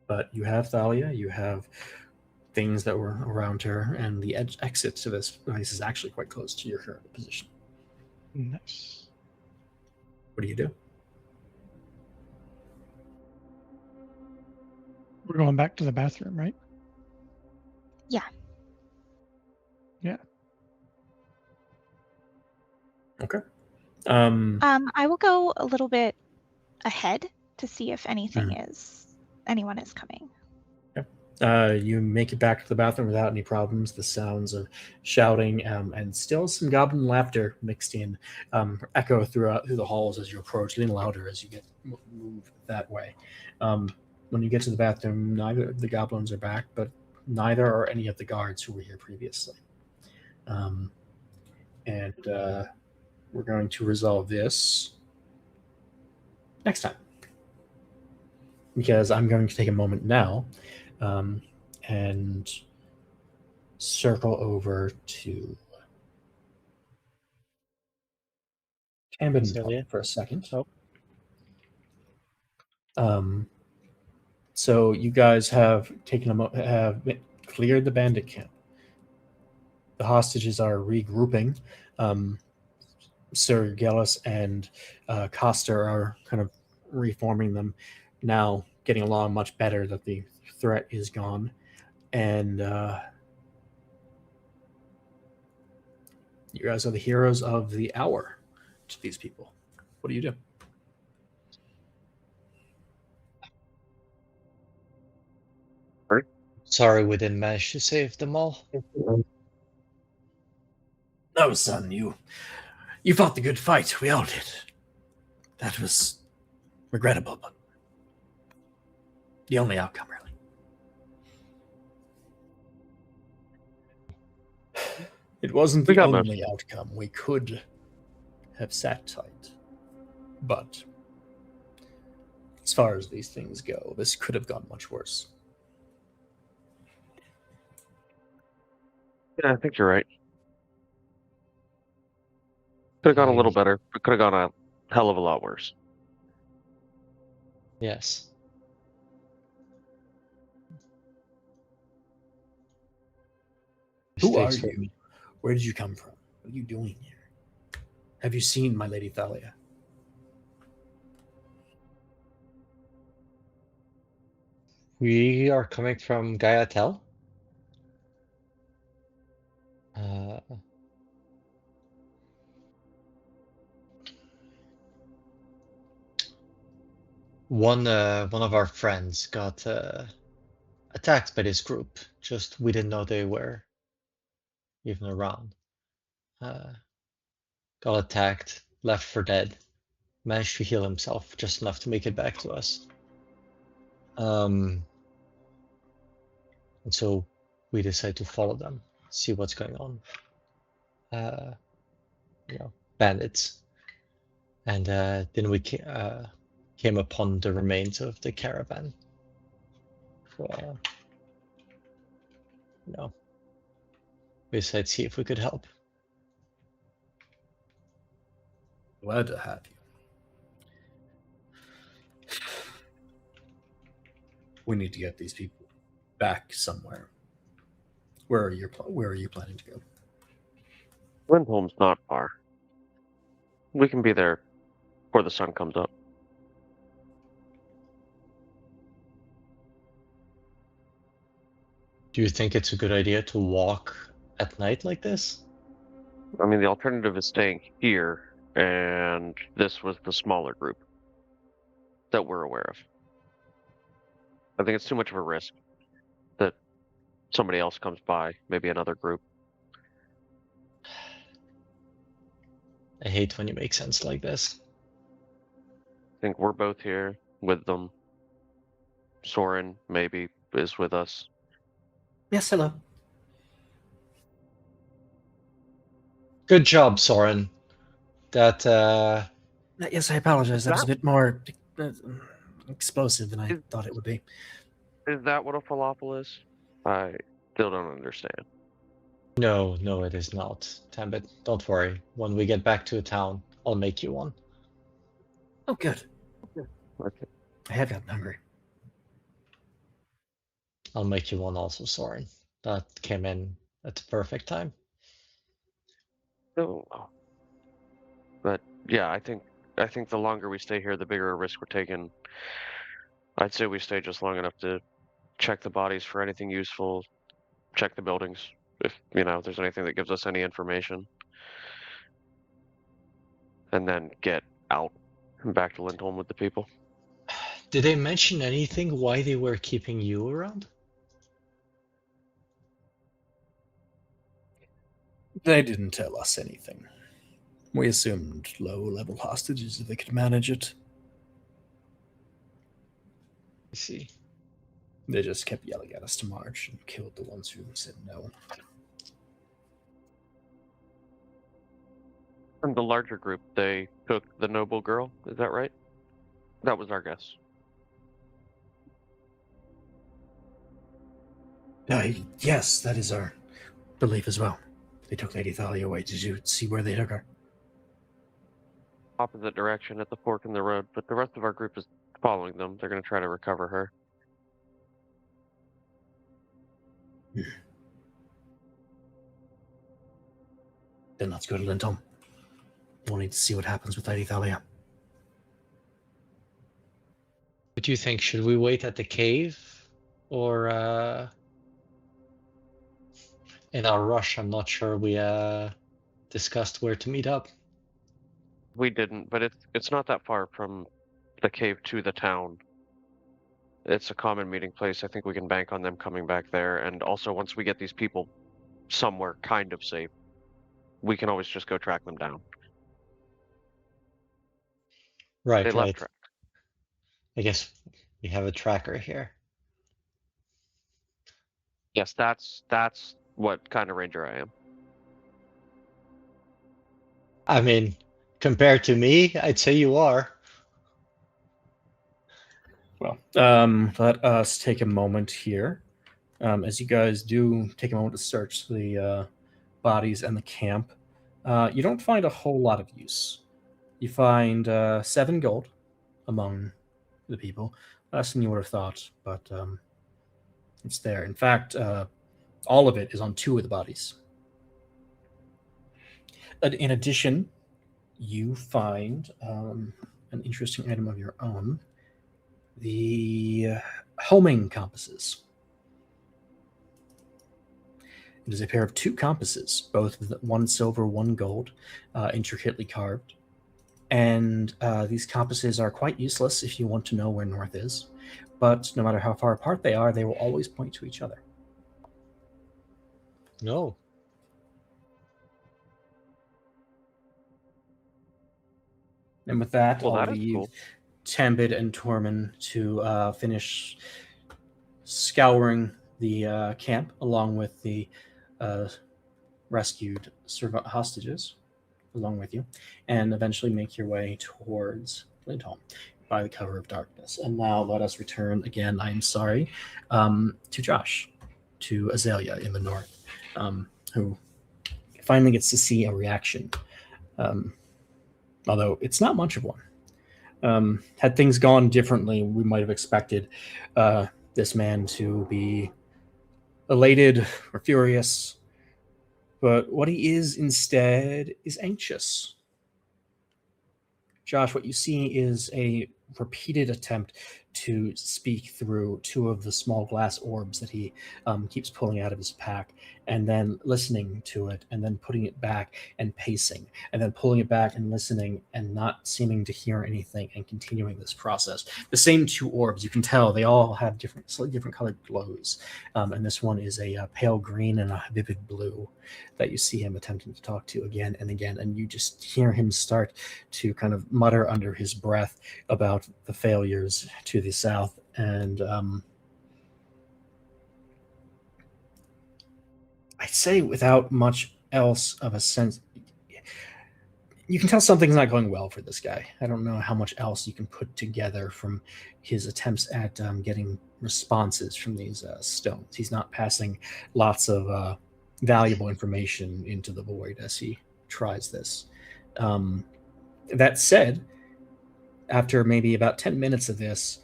But you have Thalia, you have things that were around her, and the exit to this place is actually quite close to your current position. Nice. What do you do? We're going back to the bathroom, right? Yeah. Yeah. Okay. I will go a little bit ahead to see if anyone is coming. You make it back to the bathroom without any problems. The sounds of shouting and still some goblin laughter mixed in echo through the halls as you approach, getting louder as you get move that way. When you get to the bathroom, neither of the goblins are back, but neither are any of the guards who were here previously. And we're going to resolve this next time, because I'm going to take a moment now and circle over to Camden Celia? for a second. Oh. So you guys have have cleared the bandit camp. The hostages are regrouping. Sir Gellis and Costa are kind of reforming them now, getting along much better that the threat is gone. And you guys are the heroes of the hour to these people. What do you do? Sorry we didn't manage to save them all. No, son, you fought the good fight. We all did. That was regrettable, but the only outcome, really. It wasn't We the got only outcome. We could have sat tight. But as far as these things go, this could have gone much worse. Yeah, I think you're right. Could have gone a little better, but could have gone a hell of a lot worse. Yes. Who are Mistakes were you? made. Where did you come from? What are you doing here? Have you seen my Lady Thalia? We are coming from Gaiatel. One of our friends got attacked by this group. Just we didn't know they were even around. Got attacked, left for dead. Managed to heal himself just enough to make it back to us. And so we decided to follow them, see what's going on. Bandits. And then we came upon the remains of the caravan. We decided to see if we could help. Glad to have you. We need to get these people back somewhere. Where are you planning to go? Lindholm's not far. We can be there before the sun comes up. Do you think it's a good idea to walk at night like this? I mean, the alternative is staying here, and this was the smaller group that we're aware of. I think it's too much of a risk that somebody else comes by, maybe another group. I hate when you make sense like this. I think we're both here with them. Soren maybe is with us. Yes, hello. Good job, Soren. That Yes, I apologize. That was a bit more explosive than I thought it would be. Is that what a falafel is? I still don't understand. No, it is not. Tambit, don't worry. When we get back to a town, I'll make you one. Oh, good. Okay. I have gotten hungry. I'll make you one also, Soren. That came in at the perfect time. So, but yeah, I think the longer we stay here, the bigger a risk we're taking. I'd say we stay just long enough to check the bodies for anything useful, check the buildings if there's anything that gives us any information, and then get out and back to Lindholm with the people. Did they mention anything why they were keeping you around? They didn't tell us anything. We assumed low-level hostages if they could manage it. I see. They just kept yelling at us to march and killed the ones who said no. And the larger group, they took the noble girl, is that right? That was our guess. Yes, that is our belief as well. They took Lady Thalia away. Did you see where they took her? Opposite direction at the fork in the road, but the rest of our group is following them. They're going to try to recover her. Then let's go to Lindholm. We'll need to see what happens with Lady Thalia. What do you think? Should we wait at the cave? Or in our rush, I'm not sure we discussed where to meet up. We didn't, but it's not that far from the cave to the town. It's a common meeting place. I think we can bank on them coming back there. And also, once we get these people somewhere kind of safe, we can always just go track them down. Right, They left right. track. I guess we have a tracker here. Yes, that's what kind of ranger I am. I mean, compared to me, I'd say you are. Well, let us take a moment here. As you guys do take a moment to search the bodies and the camp, you don't find a whole lot of use. You find 7 gold among the people, less than you would have thought, but it's there. In fact, all of it is on 2 of the bodies. In addition, you find an interesting item of your own: the homing compasses. It is a pair of 2 compasses, both with 1 silver, 1 gold, intricately carved. And these compasses are quite useless if you want to know where north is. But no matter how far apart they are, they will always point to each other. No. And with that, Well, I'll that is leave cool. Tambid and Tormund to finish scouring the camp along with the rescued hostages along with you, and eventually make your way towards Lindholm by the cover of darkness. And now let us return again, I'm sorry, to Josh, to Azalea in the north, who finally gets to see a reaction, although it's not much of one. Had things gone differently, we might have expected this man to be elated or furious, but what he is instead is anxious. Josh, what you see is a repeated attempt to speak through 2 of the small glass orbs that he keeps pulling out of his pack, and then listening to it, and then putting it back and pacing, and then pulling it back and listening and not seeming to hear anything, and continuing this process. The same 2 orbs, you can tell they all have slightly different colored glows, and this one is a pale green and a vivid blue that you see him attempting to talk to again and again, and you just hear him start to kind of mutter under his breath about the failures to the south. And I'd say without much else of a sense, you can tell something's not going well for this guy. I don't know how much else you can put together from his attempts at getting responses from these stones. He's not passing lots of valuable information into the void as he tries this. That said, after maybe about 10 minutes of this,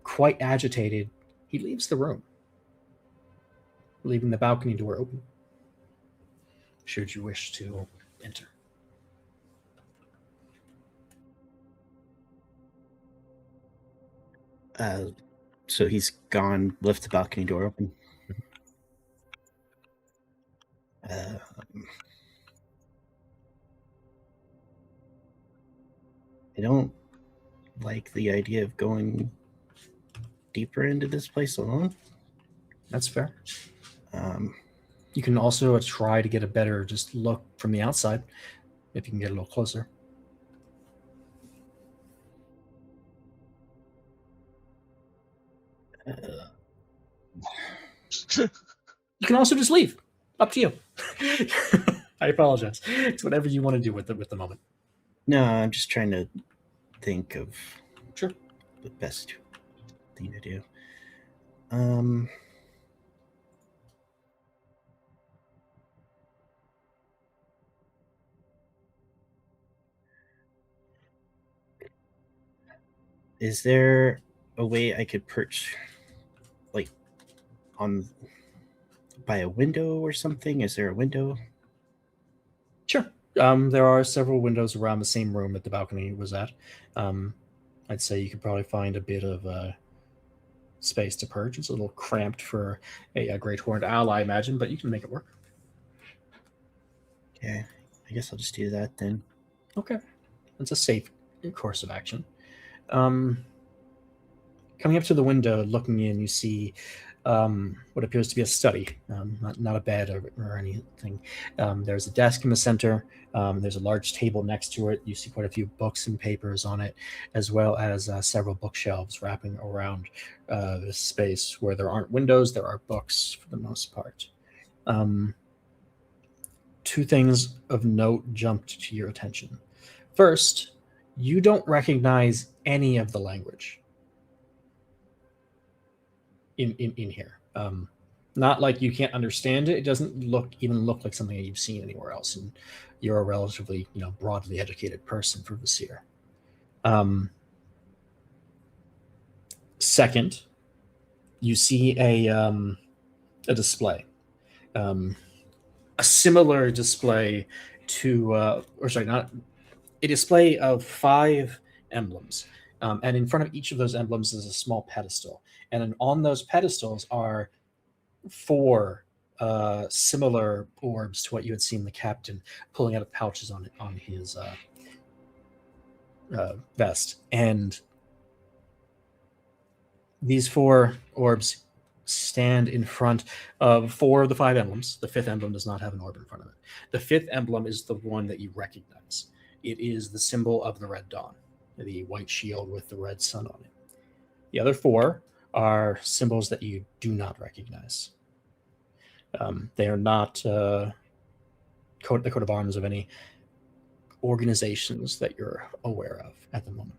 quite agitated, he leaves the room, leaving the balcony door open, should you wish to enter. So he's gone, left the balcony door open. I don't like the idea of going deeper into this place alone. That's fair. You can also try to get a better just look from the outside if you can get a little closer. You can also just leave. Up to you. I apologize. It's whatever you want to do with the moment. No, I'm just trying to think of Sure. the best thing to do. Is there a way I could perch, like, on by a window or something? Is there a window? Sure. There are several windows around the same room that the balcony was at. I'd say you could probably find a bit of space to perch. It's a little cramped for a great horned owl, I imagine, but you can make it work. Okay, I guess I'll just do that then. Okay. It's a safe course of action. Coming up to the window, looking in, you see what appears to be a study, not a bed or anything. There's a desk in the center. There's a large table next to it. You see quite a few books and papers on it, as well as several bookshelves wrapping around this space. Where there aren't windows, there are books for the most part. Two things of note jumped to your attention. First, you don't recognize any of the language in here. Not like you can't understand it. It doesn't even look like something that you've seen anywhere else. And you're a relatively, broadly educated person for Vesir. Second, you see a display, a similar display to, not a display of 5 emblems. And in front of each of those emblems is a small pedestal. And on those pedestals are 4 similar orbs to what you had seen the captain pulling out of pouches on his vest. And these 4 orbs stand in front of 4 of the 5 emblems. The 5th emblem does not have an orb in front of it. The 5th emblem is the one that you recognize. It is the symbol of the Red Dawn, the white shield with the red sun on it. The other 4 are symbols that you do not recognize. They are not the coat of arms of any organizations that you're aware of at the moment.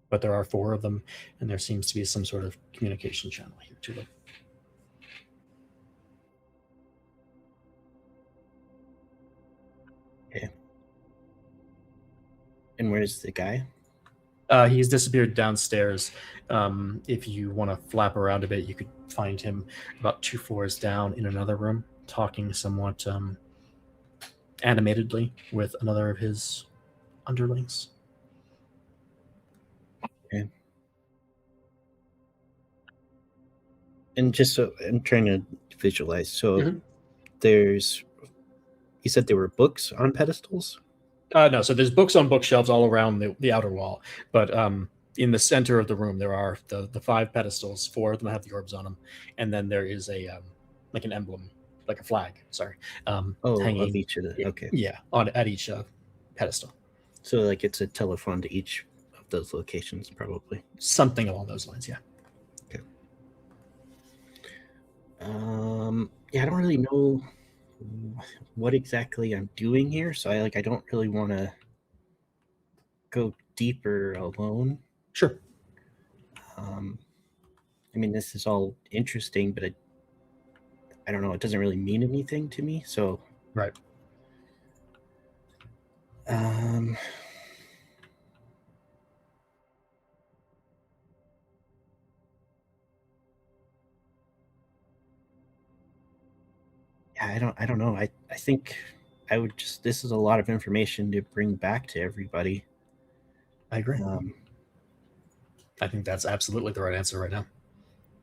But there are 4 of them, and there seems to be some sort of communication channel here to them. Okay. And where's the guy? He's disappeared downstairs. If you want to flap around a bit, you could find him about 2 floors down in another room, talking somewhat animatedly with another of his underlings. Okay. And just so I'm trying to visualize. So there's, you said there were books on pedestals? No, so there's books on bookshelves all around the outer wall, but in the center of the room there are the 5 pedestals. 4 of them have the orbs on them, and then there is a like an emblem, like a flag. Sorry, hanging of each of the okay. Yeah, at each pedestal. So like it's a telephone to each of those locations, probably. Something along those lines, yeah. Okay. Yeah, I don't really know what exactly I'm doing here, so I don't really want to go deeper alone. Sure. I mean, this is all interesting, but I don't know, it doesn't really mean anything to me, so right. I don't know. I think I would just, this is a lot of information to bring back to everybody. I agree. I think that's absolutely the right answer right now.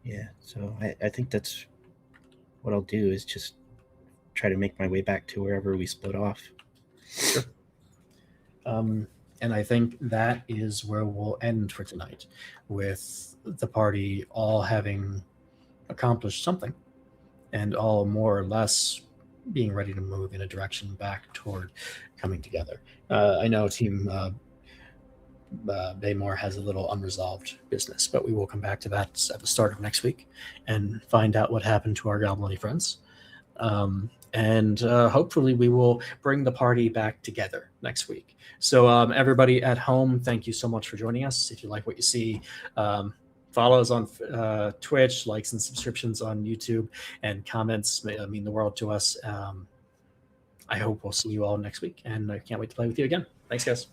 Yeah, so I think that's what I'll do, is just try to make my way back to wherever we split off. Sure. And I think that is where we'll end for tonight, with the party all having accomplished something, and all more or less being ready to move in a direction back toward coming together. I know Team Baymore has a little unresolved business, but we will come back to that at the start of next week and find out what happened to our goblin friends. And hopefully we will bring the party back together next week. So everybody at home, thank you so much for joining us. If you like what you see, follow us on Twitch, likes and subscriptions on YouTube, and comments mean the world to us. I hope we'll see you all next week, and I can't wait to play with you again. Thanks, guys.